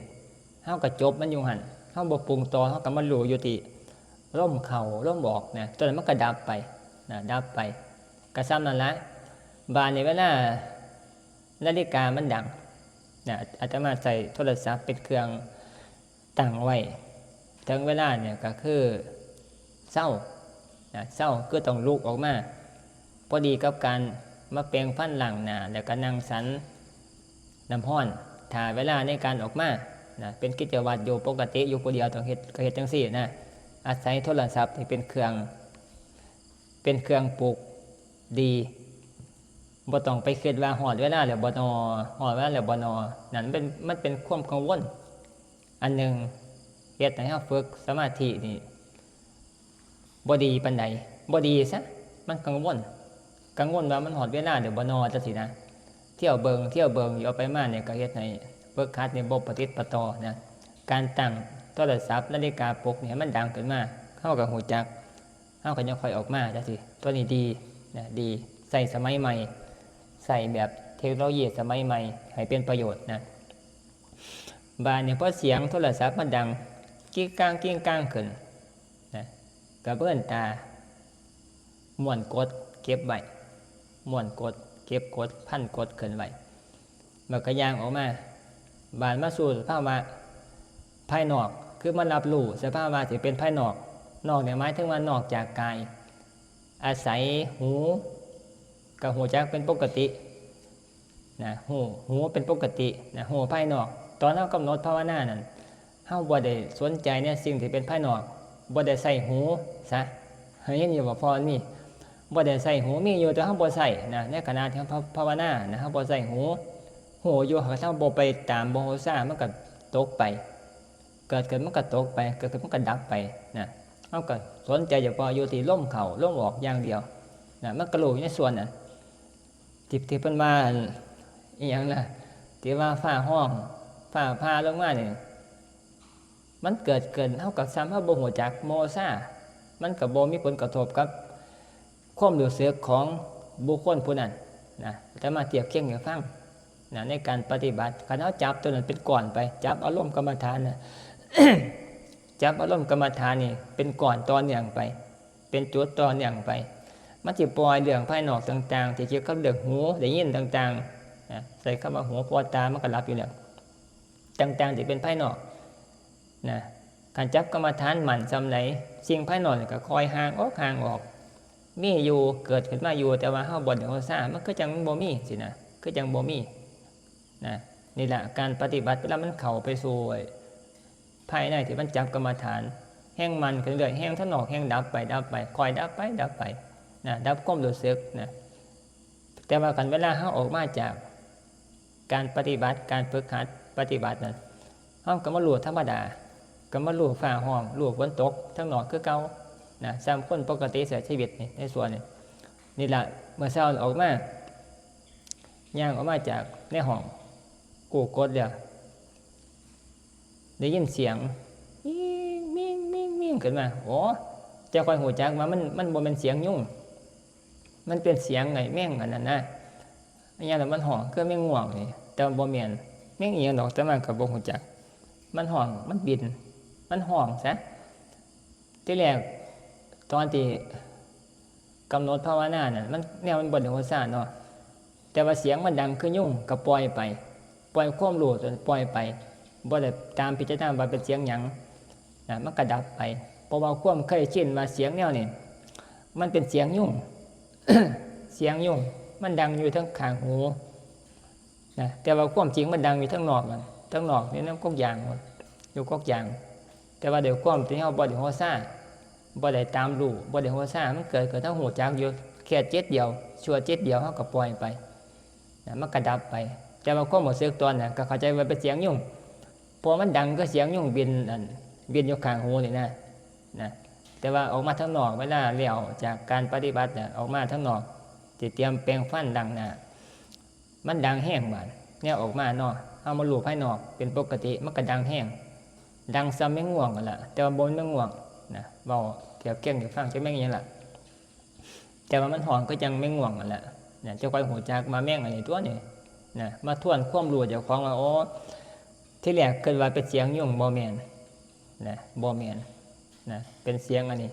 เฮาก็จบมันอยู่หั่นเฮาบ่ปรุงต่อเฮาก็มารู้อยู่ที่ลมเข้าลมออกนะตอนนั้นมันก็ดับไปนะดับไปก็ซ้ำนั่นละบาดนี้เวลานาฬิกามันดังนะอาตมาใส่โทรศัพท์เป็นเครื่องตั้งไว้ถึงเวลาเนี่ยก็คือเศร้าก็ต้องลุกออกมาพอดีกับการมาแปรงฟันล้างหน้าแล้วก็นั่งสันน้ำร้อนถ้าเวลาในการออกมานะเป็นกิจวัตรอยู่ปกติอยู่ผู้เดียวต้องเฮ็ดจังซี่นะอาศัยโทรศัพท์ที่เป็นเครื่องปลุกดีบ่ต้องไปคิดว่าฮอดเวลาแล้วบ่นอฮอดเวลาแล้วบ่นอนั่นมันเป็นความกังวลอันนึงเฮ็ดให้เฮาฝึกสมาธินี่บ่ดีปานใดบ่ดีซะมันกังวลว่ามันฮอดเวลาเดี๋ยวบ่นอจังซี่นะเที่ยวเบิงอยู่เอาไปมาเนี่ยก็เฮ็ดให้ฝึกหัดนี่บ่ปฏิติดประต่อนะการตั้งโทรศัพท์นาฬิกาปลุกนี่ให้มันดังขึ้นมาเฮาก็ฮู้จักเฮาก็ยังค่อยออกมาจังซี่ตัวนี้ดีนะดีใส่สมัยใหม่ใส่แบบเทคโนโลยีสมัยใหม่ให้เป็นประโยชน์นะบาดนี้พอเสียงโทรศัพท์มันดังกิ้งก้างขึ้นนะกระเบื้องตาม้วนกดเก็บไว้ม้วนกดเก็บกดพันกดขึ้นไว้มันก็ย่างออกมาบาดมาสู่สภาวะภายนอกคือมันรับรู้สภาวะที่เป็นภายนอกเนี่ยหมายถึงว่านอกจากกายอาศัยหูกับหูจักเป็นปกตินะหูเป็นปกตินะหูภายนอกตอนเรากำหนดภาวนานั้นเฮาบ่ได้สนใจเนี่ยสิ่งที่เป็นภายนอกบ่ได้ใส่หูซะเห็นอยู่ว่าพอนี่บ่ได้ใส่หูมีอยู่แต่เฮาบ่ใส่นะในขณะที่ภาวนานะเฮาบ่ใส่หูอยู่ถ้าบ่ไปตามบ่ซ่ามันก็ตกไปเกิดมันก็ตกไปเกิดมันก็ดับไปนะเฮาก็สนใจเฉพาะอยู่ที่ลมเข้าลมออกอย่างเดียวนะมันก็รู้อยู่ในส่วนน่ะที่เพิ่นว่าอีหยังล่ะที่ว่าฟ้าห้องฟ้าผ่าลงมานี่มันเกิดเฮาก็ซ้ำเฮาบ่ฮู้จักโมซ่ามันก็บ่มีผลกระทบกับความรู้สึกของบุคคลผู้นั้น นะจะมาเทียบเคียงให้ฟังนะในการปฏิบัติคันเอาจับตัวนั้นเป็นก่อนไปจับอารมณ์กรรมฐานนะ จับอารมณ์กรรมฐานนี่เป็นก่อนต่อเนื่องไปเป็นจุดต่อเนื่องไปมันจะปล่อยเรื่องภายนอกต่างๆที่เกี่ยวกับเรื่องหูได้ยินต่างๆนะใส่เข้ามาหูพอตามันก็รับอยู่แล้วต่างๆที่เป็นภายนอกนะการจับกรรมฐานหมั่นจำไหนสิ่งภายนอกก็คอยห่างออกมีอยู่เกิดขึ้นมาอยู่แต่ว่าเฮาบ่ได้รู้ซามันก็จังบ่มีสินะคือจังบ่มีนะนี่แหละการปฏิบัติเวลามันเข้าไปสู่ภายในที่มันจับกรรมฐานแห้งมันขึ้นเรื่อยแห้งทั้งนอกแห้งดับไปคอยดับไปนะดับความรู้สึกนะแต่ว่ากันเวลาเฮาออกมาจากการปฏิบัติการฝึกหัดปฏิบัตินั้นเฮาก็มารู้ธรรมดาก็มารู้ฟ้าห้องรู้ฝนตกทั้งนอกคือเก่านะสามคนปกติเสียชีวิตในส่วนนี้นี่แหละเมื่อเช้าออกมาย่างออกมาจากในห้องกูกดเดียวได้ยินเสียงมิ่งขึ้นมาโอ้เจ้าคอยหูจักมามันบ่เป็นเสียงยุ่งมันเป็นเสียงไงแม่งอันนั้นนะอันนี้แต่มันห่องคือแม่งง่วงนี่แต่บ่แม่นแม่งอีหยังดอกแต่มันก็บ่หูจักมันห่องมันบินมันห่องซะที่แรกตอนที่กำหนดภาวนาน่ะมันแนวมันบ่ได้ฮู้ซ่าเนาะแต่ว่าเสียงมันดังคือยุ่งก็ปล่อยไปปล่อยความรู้จนปล่อยไปบ่ได้ตามพิจารณาว่าเป็นเสียงหยังนะมันก็ดับไปเพราะว่าความเคยชินว่าเสียงแนวนี้มันเป็นเสียงยุ่ง เสียงยุ่งมันดังอยู่ทั้งข้างหูนะแต่ว่าความจริงมันดังอยู่ทั้งนอกมันทั้งนอกนี่น้ำก๊กยางหมดอยู่ก๊กยางแต่ว่าเดี๋ยวความที่เฮาบ่ได้ฮู้ซ่าบ่ได้ตามรู้บ่ได้ฮู้ซ่ามันเกิดทั้งหูจักอยู่แค่7เดียวชั่ว7เดียวเฮาก็ปล่อยไปนะมันก็ดับไปแต่ว่าความรู้สึกตอนนั้นก็เข้าใจว่าเป็นเสียงยุ่งพอมันดังก็เสียงยุ่งบินอยู่ข้างหูนี่นะแต่ว่าออกมาทั้งนอกเวลาเลี้ยวจากการปฏิบัติเนี่ยออกมาทั้งนอกที่เตรียมแปลงฟันดังนะมันดังแห้งบาดเนี่ยออกมาเนาะเอามาลูบภายนอกเป็นปกติมันก็ดังแห้งดังซ้ำไม่ง่วงกันละแต่ว่าบนไม่ง่วงนะเบาเกี่ยวเก่งอยู่ฟังจะแม่งยังละแต่ว่ามันหอนก็ยังไม่ง่วงกันละเนี่ยเจ้าก้อยหัวจักมาแม่งอะไรตัวนี่นะมาทวนความรู้เจ้าของว่าโอ้ที่แรกเกิดว่าเป็นเสียงยุ่งบ่แม่นนะบ่แม่นนะเป็นเสียงอันนี้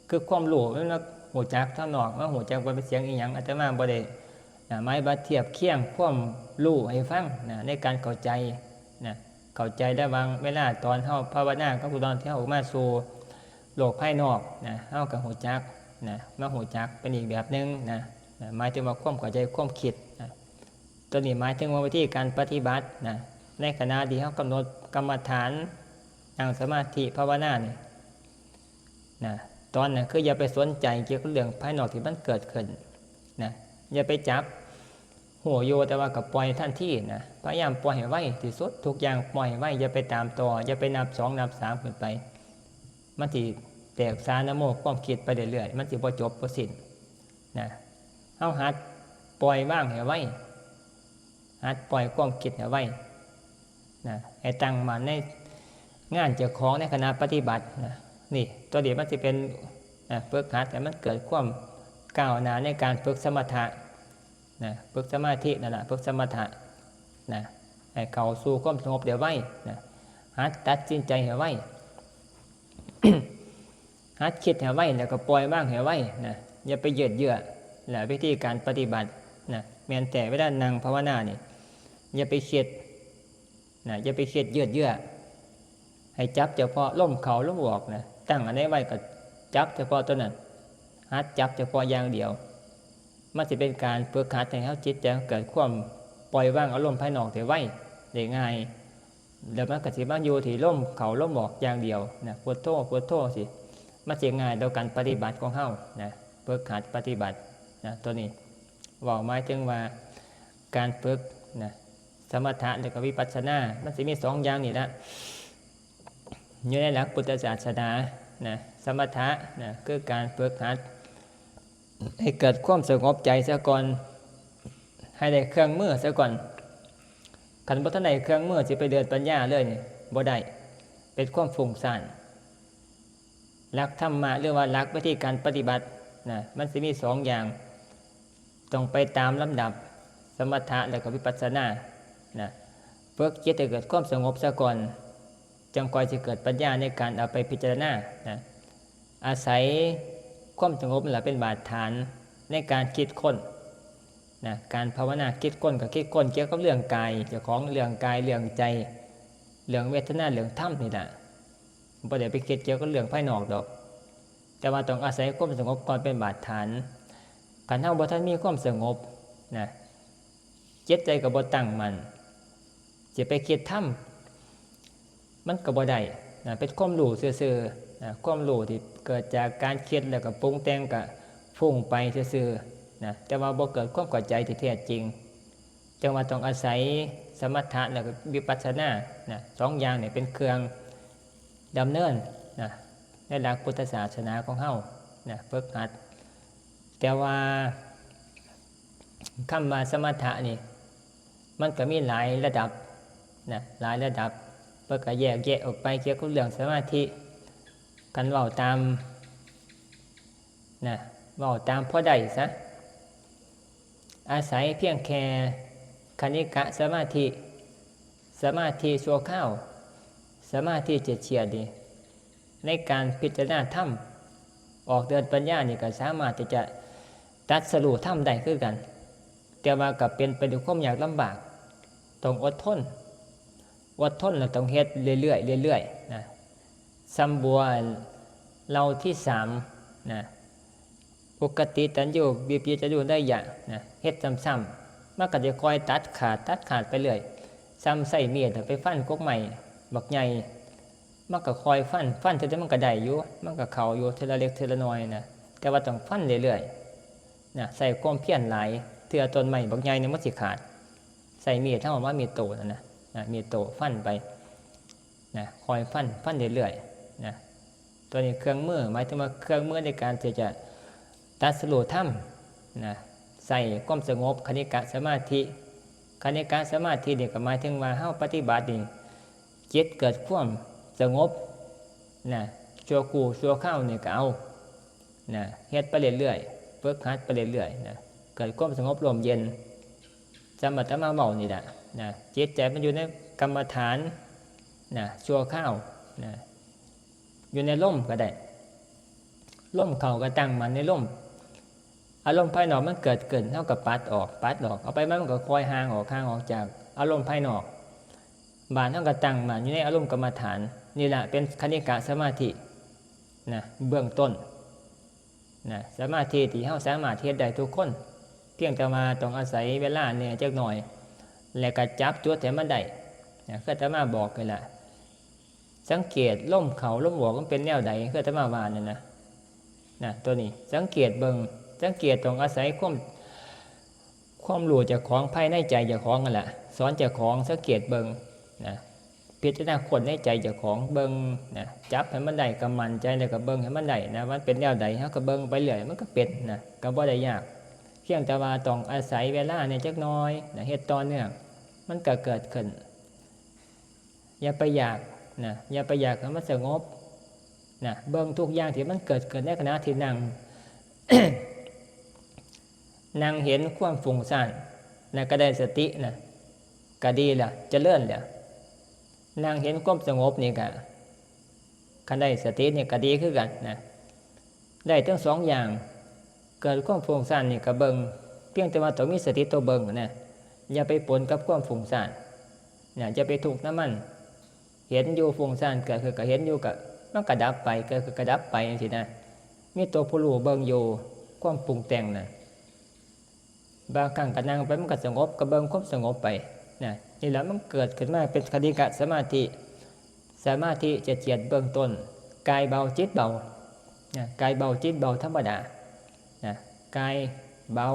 คือความรู้มันหัวจักทั้งนอกว่าหัวจักว่าเป็นเสียงอีหยังอาตมาบ่ได้นะไม้บาเทียบเคียงความรู้ให้ฟังนะในการเข้าใจนะเข้าใจได้บางเวลาตอนเฮาภาวนาก็คือตอนที่เฮาออกมาสู่โลกภายนอกนะเฮากับหัวจักนะมาหัวจักเป็นอีกแบบนึงนะหมายถึงว่าความเข้าใจความคิดนะตัวนี้หมายถึงว่าวิธีการปฏิบัตินะในขณะที่เฮากำหนดกรรมฐานนั่งสมาธิภาวนานี่นะตอนนั้นคืออย่าไปสนใจเกี่ยวกับเรื่องภายนอกที่มันเกิดขึ้นนะอย่าไปจับหัวโยแต่ว่ากับปล่อยท่านที่นะพยายามปล่อยให้ไวที่สุดทุกอย่างปล่อยให้ไวอย่าไปตามต่ออย่าไปนับ2นับ3ขึ้นไปมันสิแตกสารโมกความคิดไปเรื่อยๆมันสิบ่จบบ่สิ้นนะเฮาหัดปล่อยว่างให้ไวหัดปล่อยความคิดให้ไวนะให้ตั้งมั่นในงานเจ้าของในคณะปฏิบัตินะนี่ตัวเดียวมันจะเป็นฝึกหัดแต่มันเกิดความก้าวหน้าในการฝึกสมถะนะฝึกสมาธินั่นแหละฝึกสมถะนะให้เข้าสู่ความสงบเดี๋ยวไว้นะหัดตัดสินใจให้ไว้ หัดคิดให้ไว้แล้วก็ปล่อยบ้างให้ไว้นะอย่าไปเยือกเยื้อแหละวิธีการปฏิบัตินะแม้แต่เวลานั่งภาวนานี่อย่าไปคิดนะอย่าไปคิดเยือกเยื้อให้จับเฉพาะล่มเขาล่มออกนะตั้งอันนี้ไว้ก็จับเฉพาะตัวนั้นหัดจับเฉพาะอย่างเดียวมันจะเป็นการฝึกหัดให้เขาจิตใจเกิดความปล่อยว่างอารมณ์ภายนอกได้ไว้ได้ง่ายแล้วมันก็สิมาอยู่ที่ล่มเขาล่มออกอย่างเดียวนะพุทโธสิมันจะง่ายต่อการปฏิบัติของเขานะฝึกหัดปฏิบัตินะตัวนี้บอกหมายถึงว่าการฝึกนะสมถะและก็วิปัสสนามันจะมี2อย่างนี่ละอยู่ในหลักพุทธศาสนานะสมถะนะคือการฝึกหัดให้เกิดความสงบใจซะก่อนให้ได้เครื่องมือซะก่อนขันบ่ทันได้เครื่องมือสิไปเดินปัญญาเลยนี่บ่ได้เป็นความฟุ้งซ่านหลักธรรมะหรือว่าหลักวิธีการปฏิบัตินะมันสิมี2อย่างต้องไปตามลำดับ สมถะแล้วก็วิปัสสนานะฝึกจิตให้เกิดความสงบซะก่อนจังก่อยจะเกิดปัญญาในการเอาไปพิจารณานะอาศัยความสงบนั่นแหละเป็นบาดฐานในการคิดค้นนะการภาวนาคิดค้นกับคิดค้นเกี่ยวกับเรื่องกายเจ้าของเรื่องกายเรื่องใจเรื่องเวทนาเรื่องธรรมนี่แหละบ่ได้ไปคิดเกี่ยวกับเรื่องภายนอกดอกแต่ว่าต้องอาศัยความสงบก่อนเป็นบาดฐานคันเฮาบ่ทันมีความสงบนะจิตใจก็บ่ตั้งมั่นจะไปคิดธรรมมันก็บ่ได้นะเป็นความรู้ซื่อๆนะความรู้ที่เกิดจากการคิดแล้วก็ปรุงแต่งก็ฟุ้งไปซื่อๆนะแต่ว่าบ่เกิดความเข้าใจที่แท้จริงจังว่าต้องอาศัยสมถะแล้วก็วิปัสสนานะสองอย่างนี่เป็นเครื่องดำเนินนะในหลักพุทธศาสนาของเฮานะฝึกหัดแต่ว่าคำว่าสมถะนี่มันก็มีหลายระดับนะหลายระดับเพื่อก็แยกแยะออกไปเกี่ยวกับเรื่องสมาธิกันเว้าตามนะเว้าตามพอได้ซะอาศัยเพียงแค่คณิกะสมาธิสมาธิชั่วคราวสมาธิเฉียดๆนี่ในการพิจารณาธรรมออกเดินปัญญานี่ก็สามารถที่จะตัดสรุปธรรมได้คือกันแต่ว่าก็เป็นไปด้วยความยากลำบากต้องอดทนแล้วต้องเฮ็ดเรื่อยๆนะซ้ำบัวเราที่3นะปกติตันอยู่วิปจะอยู่ได้อย่างนะเฮ็ดซ้ำๆมันก็จะคอยตัดขาดไปเรื่อยซ้ำใส่มีดไปฟันกกใหม่บักใหญ่มันก็คอยฟันจนมันก็ได้อยู่มันก็เข้าอยู่ทีละเล็กทีละน้อยนะแต่ว่าต้องฟันเรื่อยๆนะใส่ความเพียรหลายเทื่อต้นใหม่บักใหญ่นี่มันสิขาดใส่มีดถ้าว่ามีดโตนะมีโตฟันไปนะคอยฟันเรื่อยๆนะตัวนี้เครื่องมือหมายถึงว่าเครื่องมือในการที่จะตัดสรุปธรรมนะใส่ความสงบคณิกะสมาธินี่ก็หมายถึงว่าเฮาปฏิบัตินี่จิตเกิดความสงบนะชั่วคู่ชั่วข้าวนี่ก็เอานะเฮ็ดไปเรื่อยๆฝึกหัดไปเรื่อยๆนะเกิดความสงบลมเย็นจำมาตมาเมานี่แหละนะจิตใจมันอยู่ในกรรมฐานนะชั่วข้าวนะอยู่ในร่มก็ได้ร่มเข่าก็ตั้งมันในร่มอารมณ์ภายนอกมันเกิดเท่ากับปัดออกเอาไปมันก็คอยห่างออกจากอารมณ์ภายนอกบานเท่ากับตั้งมันอยู่ในอารมณ์กรรมฐานนี่แหละเป็นคณิกะสมาธินะเบื้องต้นนะสมาธิที่เฮาสามารถเฮ็ดได้ทุกคนเพียงแต่มาต้องอาศัยเวลาเนี่ยจักหน่อยแล้วก็จับจุดให้มันได้นะคืออาตมาบอกกันล่ะสังเกตลมเขาลมหัวมันเป็นแนวใดคืออาตมาว่านั่นนะตัวนี้สังเกตเบิ่งสังเกตต้องอาศัยความรู้จากของภายในใจจากของนั่นแหละสอนจากของสังเกตเบิ่งนะพิจารณาคนในใจจากของเบิ่งนะจับให้มันได้ก็มั่นใจแล้วก็เบิ่งให้มันได้นะมันเป็นแนวใดเฮาก็เบิ่งไปเรื่อยมันก็เป็นนะก็บ่ได้ยากเพียงแต่ว่าต้องอาศัยเวลาเนี่ยจักน้อยนะเฮ็ดต่อเนื่องมันก็เกิดขึ้นอย่าไปอยากนะอย่าไปอยากให้มันสงบนะเบิ่งทุกอย่างที่มันเกิดขึ้นในขณะที่นั่ง นั่งเห็นความฟุ้งซ่านนะก็ได้สตินะก็ดีล่ะเจริญแล้วนั่งเห็นความสงบนี่ก็คันได้สตินี่ก็ดีคือกันนะได้ทั้งสองอย่างเกิดความฟุ้งซ่านนี่ก็เบิ่งเพียงแต่ว่าต้องมีสติตัวเบิ่งนะอย่าไปปนกับความฟุ้งซ่านนะอย่าไปทุกข์น้ำมันเห็นอยู่ฟุ้งซ่านเกิดคือก็เห็นอยู่ก็มันก็ดับไปเกิดคือก็ดับไปจังซี่นะมีตัวผู้รู้เบิ่งอยู่ความปรุงแต่งน่ะบางครั้งก็นั่งไปมันก็สงบก็เบิ่งความสงบไปนะนี่แหละมันเกิดขึ้นมาเป็นคณิกะสมาธิจะเจียดเบื้องต้นกายเบาจิตเบานะกายเบาจิตเบาธรรมดานะกายเบา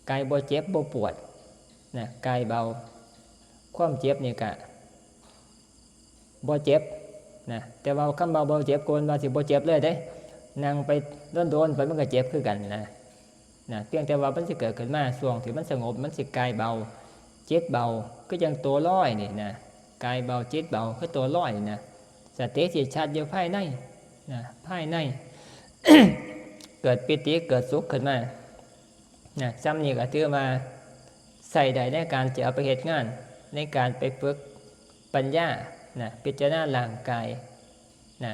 กายบ่เจ็บบ่ปวดนะกายเบาความเจ็บนี่ก็บ่เจ็บนะแต่ว่าคำเบาบ่เจ็บโกนว่าสิบ่เจ็บเลยเด้นั่งไปโดนไปมันก็เจ็บคือกันนะเพียงแต่ว่ามันสิเกิดขึ้นมาช่วงที่มันสงบมันสิกายเบาจิตเบาก็ยังตัวลอยนี่นะกายเบาจิตเบาคือตัวลอยนี่นะสติสิชัดอยู่ภายในนะภายใน เกิดปิติเกิดสุขขึ้นมานะซ้ำนี่ก็ถือมา ใส่ได้ในการจะเอาไปเหตุงานในการไปฝึกปัญญานะพิจารณาร่างกายนะ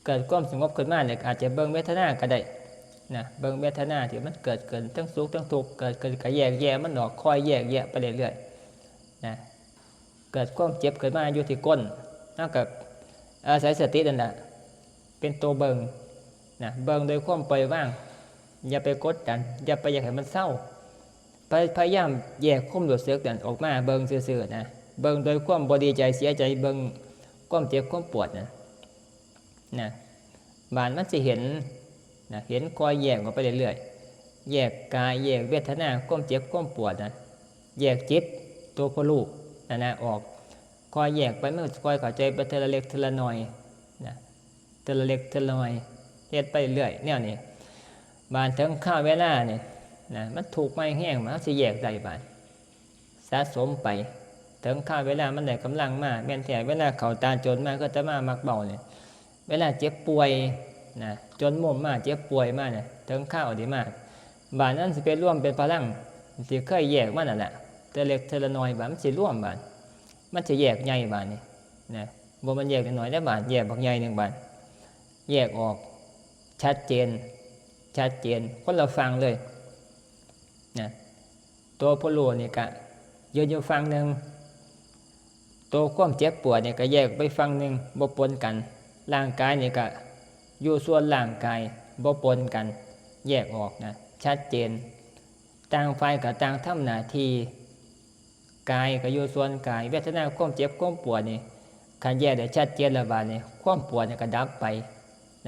เกิดความสงบขึ้นมาเนี่ยอาจจะเบิ่งเวทนาก็ได้นะเบิ่งเวทนาที่มันเกิดทั้งสุขทั้งทุกข์เกิดก็แยกแยะมันออกคอยแยกแยะไปเรื่อยๆนะเกิดความเจ็บขึ้นมาอยู่ที่ก้นนั่นกับอาศัยสตินั่นแหละเป็นตัวเบิ่งนะเบิ่งโดยความปล่อยวางอย่าไปกดดันอย่าไปอยากให้มันเศร้าพยายามแยกความรู้สึกนั้นออกมาเบิ่งซื่อๆนะเบิ่งโดยความบ่ดีใจเสียใจเบิ่งความเจ็บความปวดนะบานมันจะเห็นนะเห็นคอยแยกออกไปเรื่อยๆแยกกายแยกเวทนาความเจ็บความปวดนะแยกจิตตัวผู้รู้นะออกคอยแยกไปเมื่อคอยเข้าใจไปทีละเล็กทีละน้อยนะทีละเล็กทีละน้อยเฮ็ดไปเรื่อยเนี่ยนี่บานถึงข้าวเวลาเนี่ยนะมันถูกไม้แห้งมันจะแยกได้บานสะสมไปถึงข้าวเวลามันได้กำลังมาแม่นแท้เวลาเขาตาจนมาก็จะมามักเบาเนี่ยเวลาเจ็บป่วยนะจนมุมมาเจ็บป่วยมาเนี่ยถึงข้าวดีมากบานนั้นจะเป็นร่วมเป็นพลังที่เคยแยกมันนั่นแหละแต่เล็กเทละน้อยบานมันจะร่วมบานมันจะแยกใหญ่บานนี่นะบ่มันแยกน้อยได้บานแยกบักใหญ่หนึ่งบานแยกออกชัดเจนคนเราฟังเลยนะตัวผู้รู้นี่ก็ยืนอยู่ฟังหนึ่งตัวความเจ็บปวดเนี่ยก็แยกไปฟังหนึ่งบ่ปนกันร่างกายนี่ก็อยู่ส่วนร่างกายบ่ปนกันแยกออกนะชัดเจนต่างฝ่ายกับต่างทำหน้าที่กายก็อยู่ส่วนกายเวทนาความเจ็บความปวดนี่ขันแยกได้ชัดเจนแล้วบาดนี่ความปวดเนี่ยก็ดับไป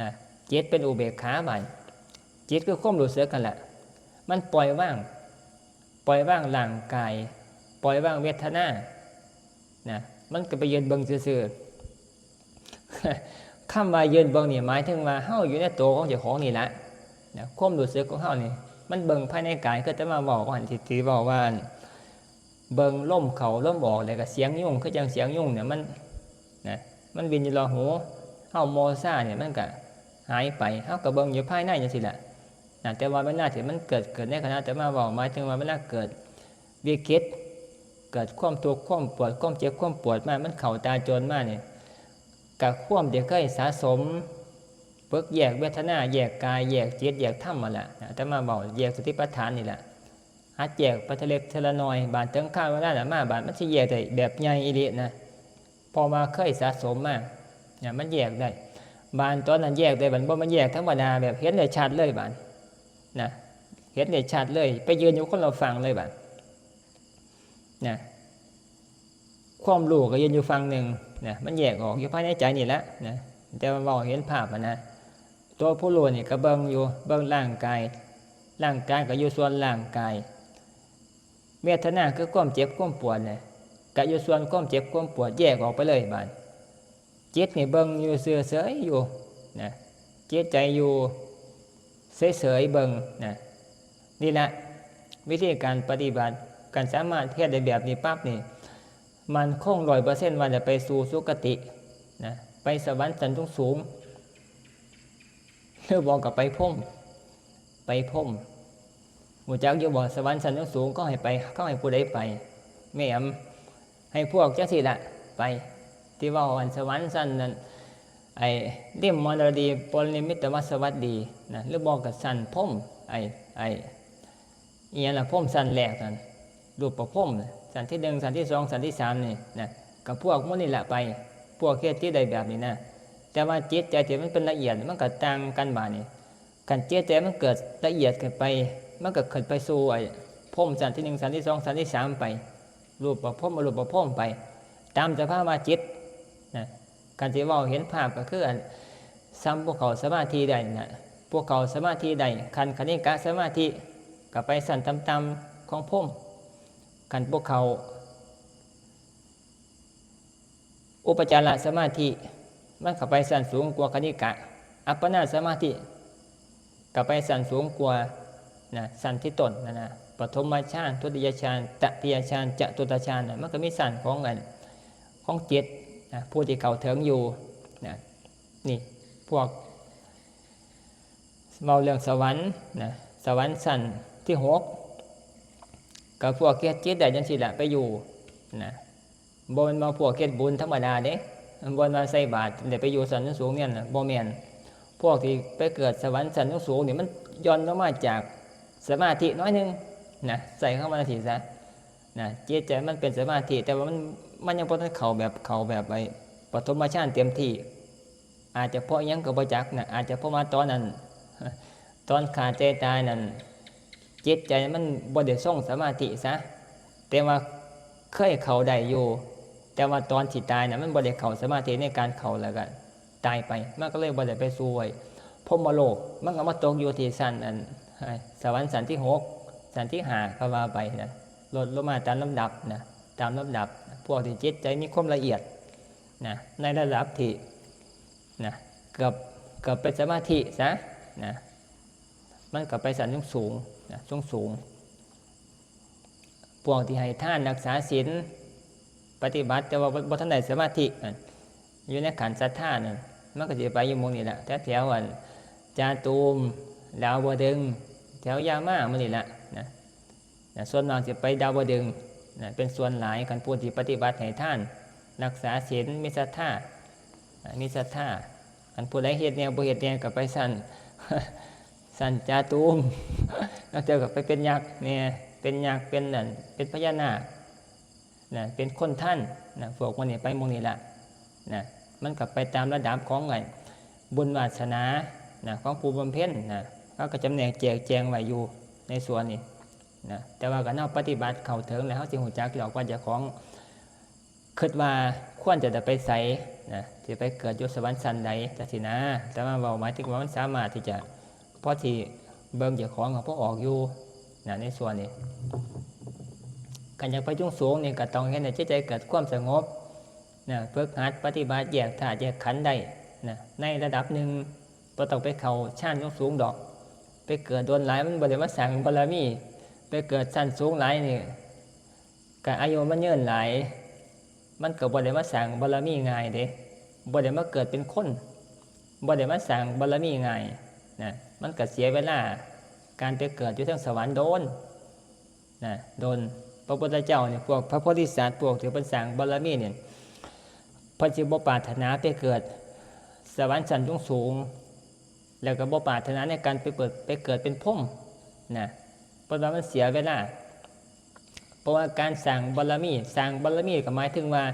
นะจิตเป็นอุเบกขาบาดจิตคือความรู้สึกกันแหละมันปล่อยว่างร่างกายปล่อยว่างเวทนานะมันก็ไปยืนเบิ่งซื่อๆคำว่ายืนเบิ่งนี่หมายถึงว่าเฮาอยู่ในตัวของเจ้าของนี่แหละนะความรู้สึกของเฮานี่มันเบิ่งภายในกายก็จะมาบอกว่าที่บอกว่าเบิ่งลมเข้าลมออกแล้วก็เสียงยุ่งคือจังเสียงยุ่งเนี่ยมันนะมันวินอยู่รอหูเฮาโมซ่าเนี่ยมันก็หายไปเฮาก็เบิ่งอยู่ภายในจังซี่แหละนะแต่ว่าเวลาที่มันเกิดในขณะแต่มาบอกหมายถึงว่าเวลาเกิดวิกฤตเกิดความทุกข์ความปวดความเจ็บความปวดมามันเข้าตาโจรมาเนี่ยกับความที่เคยสะสมฝึกแยกเวทนาแยกกายแยกจิตแยกธรรมมาละแต่มาบอกแยกสติปัฏฐานนี่แหละหัดแยกปัทเล็กเทละน้อยบานถึงข้าวเวลาละมาบานมันจะแยกได้แบบใหญ่อีหลีนะพอมาเคยสะสมมาเนี่ยมันแยกได้บานตอนนั้นแยกได้บานบ่มันแยกธรรมดาแบบเห็นได้ชัดเลยบานนะเห็นได้ชัดเลยไปยืนอยู่คนเราฟังเลยบานนะความรู้ก็ยืนอยู่ฟังหนึ่งนะมันแยกออกอยู่ภายในใจนี่แหละนะแต่ว่าเห็นภาพนะตัวผู้รู้นี่ก็เบิ่งอยู่เบิ่งร่างกายก็อยู่ส่วนร่างกายเวทนาคือความเจ็บความปวดเนี่ยก็อยู่ส่วนความเจ็บความปวดแยกออกไปเลยบาดจิตนี่เบิ่งอยู่เฉยๆอยู่นะจิตใจอยู่เฉยๆเบิ่งนะนี่แหละวิธีการปฏิบัติการสามารถเฮ็ดได้แบบนี้ปั๊บนี่มันคง 100% ว่าจะไปสู่สุคตินะไปสวรรค์ชั้นสูงหรือบอกกับไปพรหมหมู่จักอยู่บอกสวรรค์ชั้นสูงก็ให้ไปก็ให้ผู้ใดไปไม่ยำให้พวกจังซี่ละไปที่ว่าวันสวรรค์ชั้นนั้นไอ้เลี่ยมมรดีปรนิมิตวสวัสดีนะหรือบอกกับชั้นพรหมไอ้อีหยังล่ะพรหมชั้นแรกนั่นรูปประพรหมชั้นที่1ชั้นที่2ชั้นที่3นี่นะกับพวกหมู่นี่แหละไปพวกเฮ็ดที่ใดแบบนี้นะแต่ว่าจิตใจที่มันเป็นละเอียดมันก็ต่างกันบาดนี้กันจิตใจมันเกิดละเอียดขึ้นไปมันก็ขึ้นไปสู่ไอ้พรหมชั้นที่1ชั้นที่2ชั้นที่3ไปรูปประพรหมอรูปประพรหมไปตามสภาวะจิตนะการที่ว่าเห็นภาพก็คือซ้ำพวกเขาสมาธิได้นะพวกเขาสมาธิได้คันคณิกะสมาธิก็ไปสั่นต่ำๆของพรหมคันพวกเขาอุปจารสมาธิมันเข้าไปสั่นสูงกว่าคณิกะอัปปนาสมาธิก็ไปสั่นสูงกว่านะสั่นที่ต้นนะปฐมฌานทุติยฌานตติยฌานจตุตฌานมันก็มีสั่นของจิตนะผู้ที่เข้าถึงอยู่นะนี่พวกเมาเรื่องสวรรค์นะสวรรค์สั่นที่6 กับพวกเฮ็ดจิตได้จังซี่ล่ะไปอยู่นะบ่แม่นมาพวกเฮ็ดบุญธรรมดาเด้บ่มาใส่บาตรได้ไปอยู่สันสูงเนี่ยน่ะบ่แม่นพวกที่ไปเกิดสวรรค์สันสูงนี่มันย่อนลงมาจากสมาธิน้อยนึงนะใส่เข้ามาทีซะนะจิตใจมันเป็นสมาธิแต่ว่ามันยังบ่ทันเข้าแบบไอ้ปฐมฌานเต็มที่อาจจะเพราะยังก็บ่จักนะอาจจะเพราะว่าตอนนั้นตอนขาดใจตายนั้นจิตใจมันบ่ได้ทรงสมาธิซะแต่ว่าเคยเข้าได้อยู่แต่ว่าตอนที่ตายน่ะมันบ่ได้เข้าสมาธิในการเข้าแล้วก็ตายไปมันก็เลยบ่ได้ไปสู่ไอ้พรหมโลกมันก็มาตกอยู่ที่ชั้นอันสวรรค์ชั้นที่6ชั้นที่5ก็ว่าไปนะลดลงมาตามลำดับนะตามลำดับพวกที่จิตใจมีความละเอียดนะในระดับที่นะเกือบเป็นสมาธิซะนะมันก็ไปชั้นสูงนะสูงพวกที่ให้ทานรักษาศีลปฏิบัติแต่ว่าบ่ทันได้สมาธิอยู่ในขันธ์ศรัทธานั่นมันก็สิไปอยู่หมู่นี้แหละแถวอันจาตูมดาวดึงแถวยามามื้อนี้แหละนะส่วนมากสิไปดาวดึงนะเป็นส่วนหลายกันผู้ที่ปฏิบัติให้ทานรักษาศีลมีศรัทธาอันผู้ใดเฮ็ดแนวบ่เฮ็ดแนวก็ไปสั่นจาตูมแล้วเจอกับไปเป็นยักษ์เนี่ยเป็นยักษ์เป็นนั่นเป็นพญานาคนะเป็นคนท่านนะพวกมันนี่ไปหมู่นี้ละนะมันก็ไปตามระดับของไงบุญวาสนานะของผู้บำเพ็ญนะเขาก็จำแนกแจกแจงไว้อยู่ในส่วนนี้นะแต่ว่าก็เฮาปฏิบัติเข้าถึงแล้วเฮาสิฮู้จักหรอกว่าเจ้าของคิดว่าควรจะได้ไปไสนะสิไปเกิดอยู่สวรรค์ชั้นใดจังซี่นะแต่ว่าเว้าหมายถึงว่ามันสามารถที่จะพอที่เบิ่งเจ้าของพอออกอยู่นะในส่วนนี้การอยากไปสูงนี่ก็ต้องเฮ็ดให้จิตใจเกิดความสงบนะฝึกหัดปฏิบัติแยกธาตุแยกขันธ์ได้นะในระดับหนึ่งบ่ต้องไปเข้าชั้นสูงดอกไปเกิดโดนหลายมันบ่ได้มาสร้างบารมีไปเกิดชั้นสูงหลายนี่ก็อายุมันยืนหลายมันก็บ่ได้มาสร้างบารมีง่ายเด้บ่ได้มาเกิดเป็นคนบ่ได้มาสร้างบารมีง่ายนะมันก็เสียเวลาการไปเกิดอยู่ทั้งสวรรค์โดนนะโดนพระพุทธเจ้าเนี่ยพวกพระโพธิสัตว์พวกที่เพิ่นสร้างบารมีเนี่ยเพิ่นสิบ่ปรารถนาไปเกิดสวรรค์ชั้นสูงแล้วก็บ่ปรารถนาในการไปเกิดเป็นพรหมนะเพราะว่ามันเสียเวลาเพราะว่าการสร้างบารมีก็หมายถึงว่า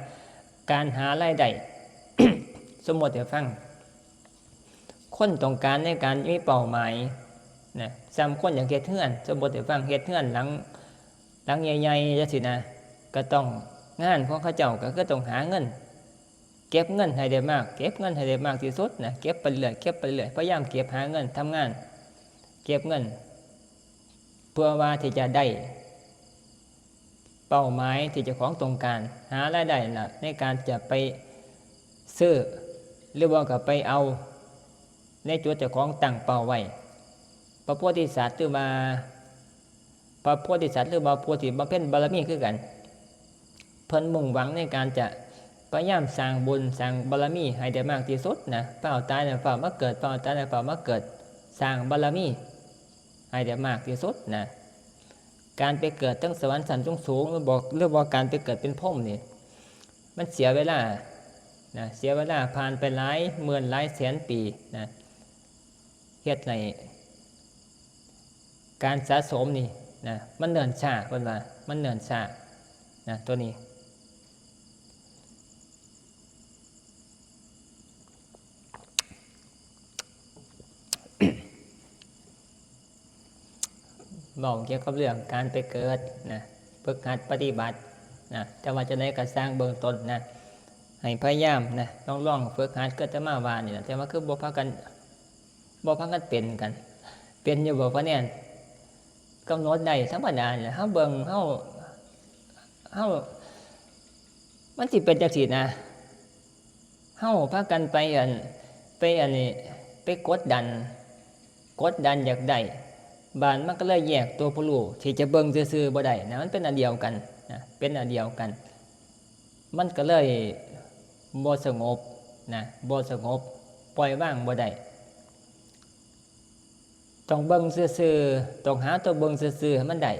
การหารายได้ สมมติให้ฟังคนต้องการในการมีเป้าหมายนะซ้ำคนอย่างเฮ็ดเฮือนสมมติให้ฟังเฮ็ดเฮือนหลังใหญ่ๆจังซี่นะก็ต้องงานของเขาเจ้าก็คือต้องหาเงินเก็บเงินให้ได้มากที่สุดนะเก็บไปเรื่อยพยายามเก็บหาเงินทำงานเก็บเงินเพื่อว่าที่จะได้เป้าหมายที่เจ้าของต้องการหารายได้น่ะในการจะไปซื้อหรือว่าก็ไปเอาในจุดเจ้าของตั้งเป้าไว้พระโพธิสัตว์หรือว่าผู้ที่บำเพ็ญบารมีคือกันเพิ่นมุ่งหวังในการจะพยายามสร้างบุญสร้างบารมีให้ได้มากที่สุดนะเฝ้าตายแล้วเฝ้ามาเกิดสร้างบารมีให้ได้มากที่สุดนะการไปเกิดทั้งสวรรค์ชั้นสูงหรือว่าการไปเกิดเป็นพรหมนี่มันเสียเวลานะเสียเวลาผ่านไปหลายหมื่นหลายแสนปีนะเฮ็ดในการสะสมนี่นะมันเนิ่นช้าเพิ่นว่ามันเนิ่นช้านะตัวนี้บอกเกี่ยวกับเรื่องการไปเกิดนะฝึกหัดปฏิบัตินะแต่ว่าจะได้ก็สร้างเบื้องต้นนะให้พยายามนะลองฝึกหัดก็จะมาว่านี่แหละแต่ว่าคือบ่พากันเป็นกันเป็นอยู่บ่พะเนี่ยกำหนดได้ธรรมดาเนี่ยเฮาเบิ่งเฮามันสิเป็นจังซี่นะเฮาพากันไปอันนี้ไปกดดันอยากได้บานมันก็เลยแยกตัวผู้รู้ที่จะเบิ่งซื่อๆบ่ได้นะมันเป็นอันเดียวกันนะเป็นอันเดียวกันมันก็เลยบ่สงบนะบ่สงบปล่อยวางบ่ได้ต้องเบิ่งซื่อๆต้องหาตัวเบิ่งซื่อๆให้มันได้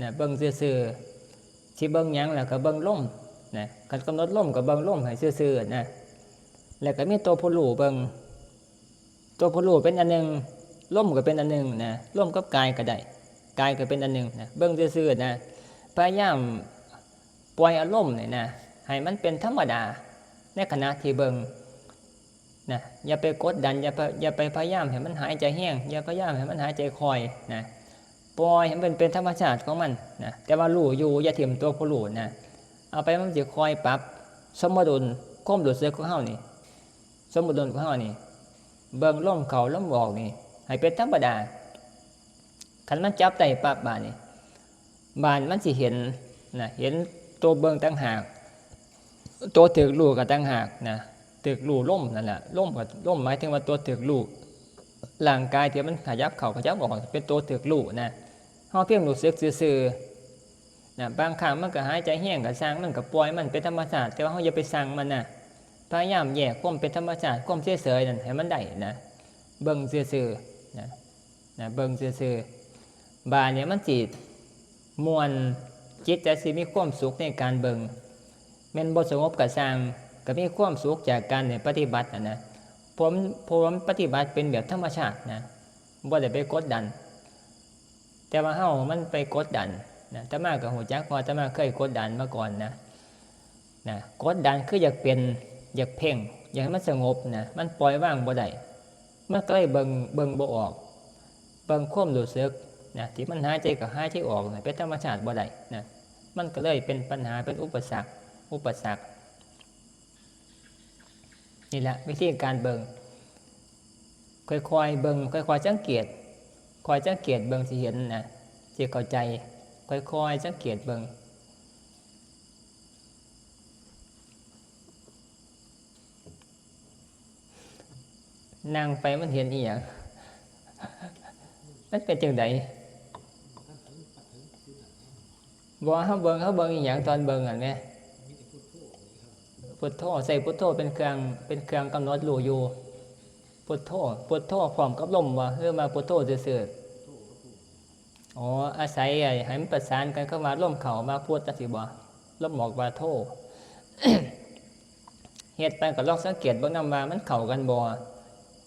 นะเบิ่งซื่อๆสิเบิ่งหยังแล้วก็เบิ่งลมนะการกำหนดลมก็เบิ่งลมให้ซื่อๆนะแล้วก็มีตัวผู้รู้เบิ่งตัวผู้รู้เป็นอันนึงลมก็เป็นอันนึงนะลมกับกายก็ได้กายก็เป็นอันนึงนะเบิ่งซื่อๆนะพยายามปล่อยอารมณ์นี่นะให้มันเป็นธรรมดาในขณะที่เบิ่งนะอย่าไปกดดันอย่าไปพยายามให้มันหายใจแห้งอย่าพยายามให้มันหายใจคอยนะปล่อยให้มันเป็นธรรมชาติของมันนะแต่ว่ารู้อยู่อย่าถิ่มตัวผู้รู้นะเอาไปมันจะคอยปรับสมดุลความรู้สึกของเฮานี่สมดุลของเฮานี่เบิ่งลมเข้าลมออกนี่ให้เป็นธรรมดาคันมันจับได้ปั๊บบาดนี่บาดมันสิเห็นนะเห็นตัวเบิ่งต่างหากตัวถึกรู้ก็ต่างหากนะตึกลู่ล่มนั่นแหละล่มกับล่มหมายถึงว่าตัวตึกลู่ร่างกายที่มันขยับเข่าขยับออกเป็นตัวตึกลู่นะเฮาเพียงรู้สึกซื่อๆนะบางครั้งมันก็หายใจแห้งก็สร้างมันก็ปล่อยมันเป็นธรรมชาติแต่ว่าเฮาอย่าไปสั่งมันนะพยายามแยกความเป็นธรรมชาติความเฉยๆนั่นให้มันได้นะเบิ่งซื่อๆนะเบิ่งซื่อๆบาเนี่ยมันสิมวลจิตจะสิมีความสุขในการเบิ่งแม่นบ่สงบก็สร้างก็มีความสุขจากการปฏิบัตินะผมปฏิบัติเป็นแบบธรรมชาตินะบ่ได้ไปกดดันแต่ว่าเฮามันไปกดดันนะแต่มาก็ฮู้จักว่าแต่มาเคยกดดันมาก่อนนะกดดันคืออยากเป็นอยากเพ่งอยากให้มันสงบนะมันปล่อยว่างบ่ได้มันก็เลยเบิ่งบ่ออกเบิ่งความรู้สึกนะที่มันหายใจก็หายใจออกนะเป็นธรรมชาติบ่ได้นะมันก็เลยเป็นปัญหาเป็นอุปสรรคนี่แหละวิธีการเบิ่งค่อยๆเบิ่งค่อยๆสังเกตเบิ่งสิเห็นนะสิเข้าใจค่อยๆสังเกตเบิ่งนั่งไปมันเห็นอีหยังมันเป็นจังได๋บ่เฮาเบิ่งอีหยังตอนเบิ่งอันนี้พุทโธใส่พุทโธเป็นเครื่องกำหนดรู้อยู่พุทโธพร้อมกับลมว่ามาพุทโธซื่อๆอ๋ออาศัยให้มันประสานกันเข้ามาลมเข้ามาพุทจังซี่บ่ลมออกว่าโธ เฮ็ดไปก็ลองสังเกตเบิ่งนำว่ามันเข้ากันบ่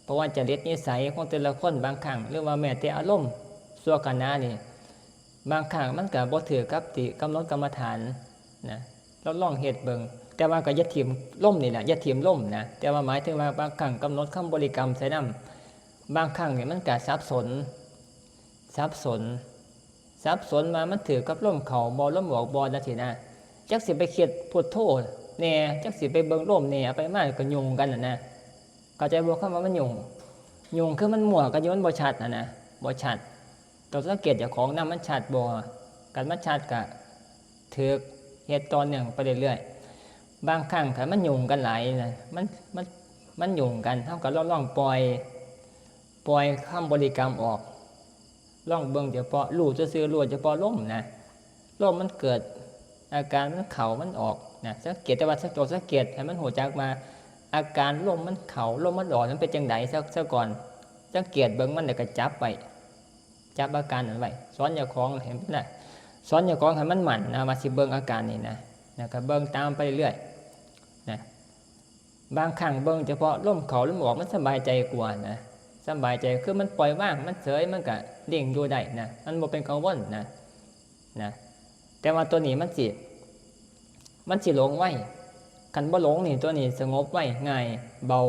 เพราะว่าจริตนิสัยของแต่ละคนบางครั้งหรือว่าแม้แต่อารมณ์ชั่วขณะนี่บางครั้งมันก็บ่ถือกับที่กำหนดกรรมฐานนะเราลองเฮ็ดเบิ่งแต่ว่าก็อย่าถิ่มล่มนี่แหละอย่าถิ่มล่มนะแต่ว่าหมายถึงว่าบางครั้งกำหนดคำบริกรรมใส่นำบางครั้งเนี่ยมันก็สับสนมามันถือกับล่มเข่าบ่ล่มออกบ่จังซี่นะจักสิไปเครียดพุทโธแน่จักสิไปเบิ่งล่มแน่ไปมาก็ยุ่งกันน่ะนะเข้าใจบ่คำว่ามันยุ่งคือมันมั่วกันอยู่มันบ่ชัดนะบ่ชัดต้องสังเกตเจ้าของนำมันชัดบ่กันมันชัดก็ถูกเฮ็ดต่อเนื่องไปเรื่อยๆบางครั้งถ้ามันยุ่งกันหลายนะมันยุ่งกันเท่ากับลองปล่อยคำบริกรรมออกลองเบิ่งเฉพาะรู้ซื่อๆรู้เฉพาะลมนะลมมันเกิดอาการมันเข้ามันออกนะสังเกตแต่ว่าสังเกตให้มันหูจักมาอาการลมมันเข้าลมมันออกมันเป็นจังได๋ซะก่อนสังเกตเบิ่งมันแล้วก็จับอาการนั้นไว้สอนเจ้าของเห็นบ่ล่ะสอนเจ้าของให้มันมั่นนะว่าสิเบิ่งอาการนี่นะก็เบิ่งตามไปเรื่อยนะบางครั้งเบิ่งเฉพาะลมเข้าลมออกมันสบายใจกว่านะสบายใจคือมันปล่อยว่างมันเฉยมันก็เด้งอยู่ได้นะมันบ่เป็นกังวลนะแต่ว่าตัวนี้มันสิหลงไว้คันบ่หลงนี่ตัวนี้สงบไว้ง่ายเบา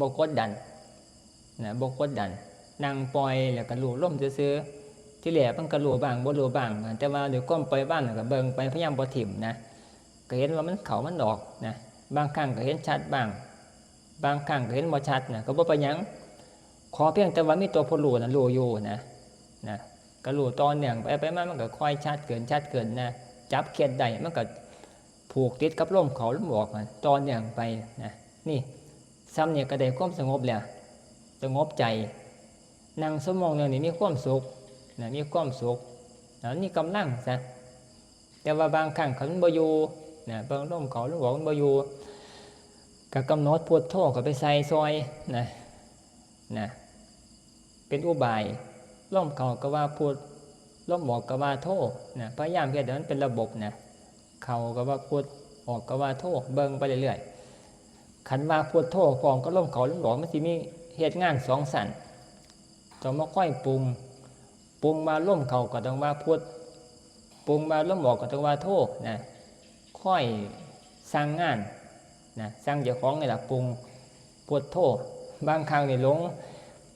บ่กดดันนะบ่กดดันนั่งปล่อยแล้วก็รู้ลมซื่อๆที่แรกมันก็รู้บ้างบ่รู้บ้างแต่ว่าเดี๋ยวก้มปล่อยบ้างก็เบิ่งไปพยายามบ่ถิ่มนะก็เห็นว่ามันเข้ามันออกนะบางครั้งก็เห็นชัดบ้างบางครั้งก็เห็นบ่ชัดนะก็บ่เป็นหยังขอเพียงแต่ว่ามีตัวผู้รู้น่ะรู้อยู่นะก็รู้ตอนเนื่องไปมามันก็ค่อยชัดเกินนะจับเข็ดได้มันก็ผูกติดกับลมเข้าลมออกตอนเนื่องไปนะนี่ซ้ำเนี่ยก็ได้ความสงบแล้วสงบใจนั่งชั่วโมงนึงนี่มีความสุขนะมีความสุขแล้วนี่กำลังซะแต่ว่าบางครั้งเขาบ่อยู่นะเบิ่งลมเข้าลมออกมันบ่อยู่ก็กำหนดพุทโธก็ไปใส่ซอยนะเป็นอุบายลมเข้าก็ว่าพุท ลมออกก็ว่าโทนะพยายามเฮ็ดให้มันเป็นระบบนะเข้าก็ว่าพุทออกก็ว่าโทเบิ่งไปเรื่อยๆคันว่าพุทโทพร้อมก็ลมเข้าลมออกมันสิมีเฮ็ดงาน2สั่นต้องมาค่อยปรุงมาลมเข้าก็ต้องว่าพุทปรุงมาลมออกก็ต้องว่าโทนะค่อยสร้างงานนะสร้างเจ้าของนี่ล่ะปรุงพุทโทบางครั้งนี่หลง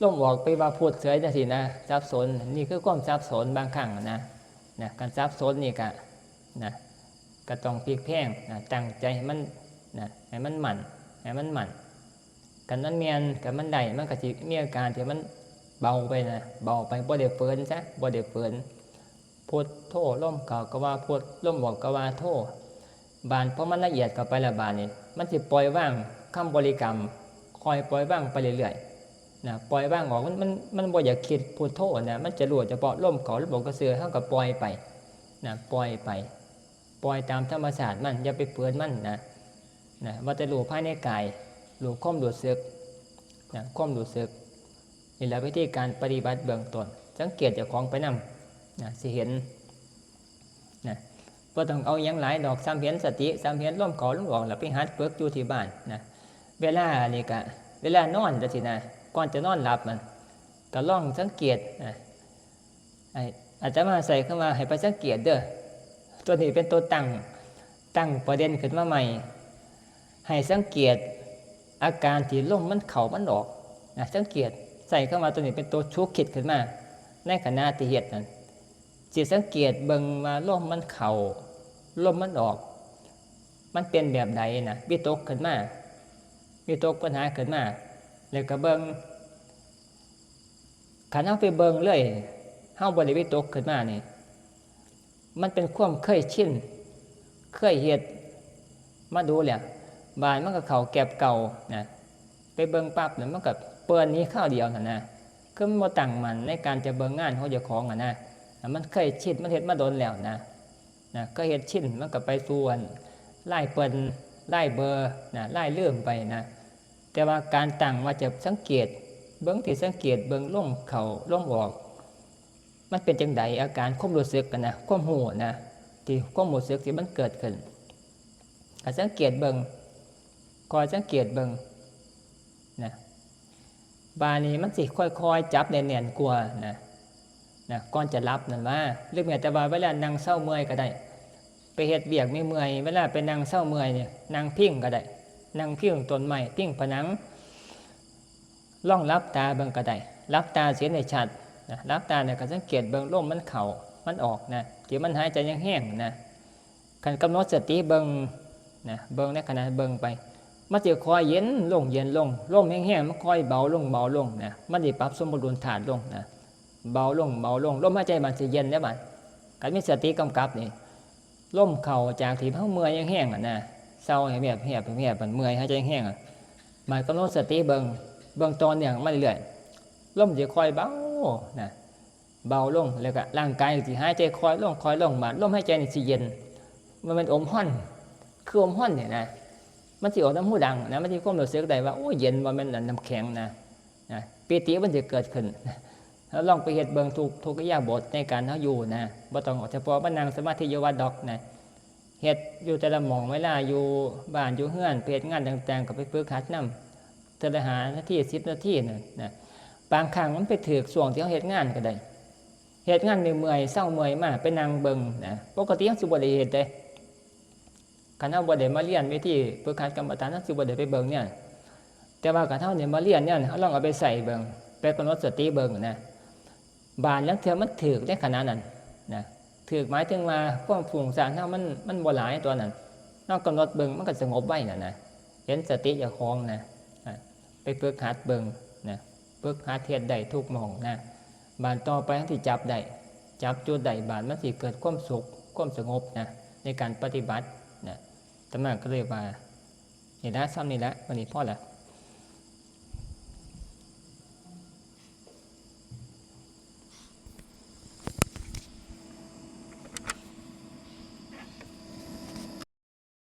ลมออกไปว่าพุทเฉยจังซี่นะสับสนนี่คือความสับสนบางครั้งนะการสับสนนี่ก็ต้องพลิกแพลงนะตั้งใจให้มันให้มันมั่นกันนั้นเมียนกันมันได้มันก็สิมีอาการที่มันเบาไปบ่ได้ฝืนซะบ่ได้ฝืนพุทโธลมเข้าก็ว่าพุทลมออกก็ว่าโธบานเพราะมันละเอียดเข้าไปละบานนี่มันสิปล่อยว่างคำบริกรรมคอยปล่อยว่างไปเรื่อยๆนะปล่อยว่างออกมันบ่อยากคิดพุทโธนะมันจะรู้เฉพาะลมเข้าลมออกก็เสือเฮาก็ปล่อยไปนะปล่อยตามธรรมชาติมันอย่าไปฝืนมันนะว่าจะรู้ภายในกายรู้ความรู้สึกความรู้สึกนี่แหละวิธีการปฏิบัติเบื้องต้นสังเกตเจ้าของไปนำสิเห็นบ่ต้องเอาหยังหลายดอกซ้ำเห็นสติซ้ำเห็นลมเข้าลมออกแล้วไปหัดฝึกอยู่ที่บ้านเวลานี่ก็เวลานอนจังซี่นะก่อนจะนอนหลับมันก็ลองสังเกตอาจจะมาใส่เข้ามาให้ไปสังเกตเด้อตัวนี้เป็นตัวตั้งประเด็นขึ้นมาใหม่ให้สังเกตอาการที่ลมมันเข้ามันออกสังเกตใส่เข้ามาตัวนี้เป็นตัวชุกคิดขึ้นมาในขณะที่เฮ็ดนั้นสิสังเกตเบิ่งว่าลมมันเข้าลมมันออกมันเป็นแบบใดนะวิตกขึ้นมาวิตกปัญหาขึ้นมาแล้วก็เบิ่งคันเฮาไปเบิ่งเลยเฮาบ่ได้วิตกขึ้นมานี่มันเป็นความเคยชินเคยเฮ็ดมาดูแล้วบานมันก็เข้าแก็บเก่าไปเบิ่งปั๊บแล้วมันก็เปิ้นนี้ข้าวเดียวนั่นนะคือมันบ่ตั้งมั่นในการจะเบิ่งงานของเจ้าของมันเคยชินมันเฮ็ดมาโดนแล้วก็เฮ็ดชินมันก็ไปสู่ไล่เปิ้นไล่เบอร์ไล่ลืมไปแต่ว่าการตั้งว่าจะสังเกตเบิ่งที่สังเกตเบิ่งลมเข้าลมออกมันเป็นจังไดอาการความรู้สึกกันความรู้ที่ความรู้สึกที่มันเกิดขึ้นก็สังเกตเบิ่งคอยสังเกตเบิ่งบานี้มันสิค่อยๆจับแน่นๆกว่าก่อนจะรับนั่นว่าหรือแม้แต่ว่าเวลานั่งเศร้าเมื่อยก็ได้ไปเฮ็ดเวียกมีเมื่อยเวลาไปนั่งเศร้าเมื่อยเนี่ยนั่งพิงก็ได้นั่งพิงต้นไม้พิงผนังล่องรับตาเบิ่งก็ได้รับตาเสียในชัดรับตาเนี่ยก็สังเกตเบิ่งลมมันเข้ามันออกที่มันหายใจยังแห้งคันกำหนดสติเบิ่งเบิ่งในขณะเบิ่งไปมันจะค่อยเย็นลงลมแห้งๆมันค่อยเบาลงมันสิปรับสมดุลธาตุลงเบาลงลมหายใจมันสิเย็นได้บัดการมีสติกำกับนี่ลมเข้าจากที่เฮาเมื่อยแห้งเศร้าให้เหียบมันเมื่อยหายใจแห้งมันกำหนดสติเบิ่งตอนอย่างมันเรื่อยลมจะค่อยเบาเบาลงแล้วก็ร่างกายสิหายใจค่อยลงมาลมหายใจนี่สิเย็นมันเป็นอมห้อนคืออมห้อนเนี่ยมันสิออกน้ำหูดังมันสิความรู้สึกได้ว่าโอ้เย็นว่ามันน้ำแข็งปิติมันจะเกิดขึ้นแล้วลองไปเฮ็ดเบิ่งทุกอิริยาบถในการเฮาอยู่บ่ต้องเฉพาะมานั่งสมาธิอยู่วัดดอกเฮ็ดอยู่แต่ละหม่องเวลาอยู่บ้านอยู่เฮือนไปเฮ็ดงานต่างๆก็ไปฝึกหัดนำแต่ละหานาที10นาทีบางครั้งมันไปถึกช่วงที่เฮาเฮ็ดงานก็ได้เฮ็ดงานเมื่อยเศร้าเมื่อยมาไปนั่งเบิ่งปกติเฮาสิบ่ได้เฮ็ดเด้คันเฮาบ่ได้มาเรียนวิธีฝึกหัดกรรมฐานเฮาสิบ่ได้ไปเบิ่งเนี่ยแต่ว่าคันเฮาเนี่ยมาเรียนเนี่ยเฮาลองเอาไปใส่เบิ่งไปกำหนดสติเบิ่งบานแล้วเทื่อมันถึกในขณะนั้นถึกหมายถึงว่าความฟุ้งซ่านเฮามันบ่หลายตัวนั้นเฮากำหนดเบิ่งมันก็สงบไว้เห็นสติเจ้าของไปฝึกหัดเบิ่งฝึกหัดเฮ็ดได้ทุกหม่องบานต่อไปที่จับได้จับจุดได้บานมันสิเกิดความสุขความสงบในการปฏิบัติตำนานก็เลยว่านี่ละซ้ำนี่ละวันนี้พอละ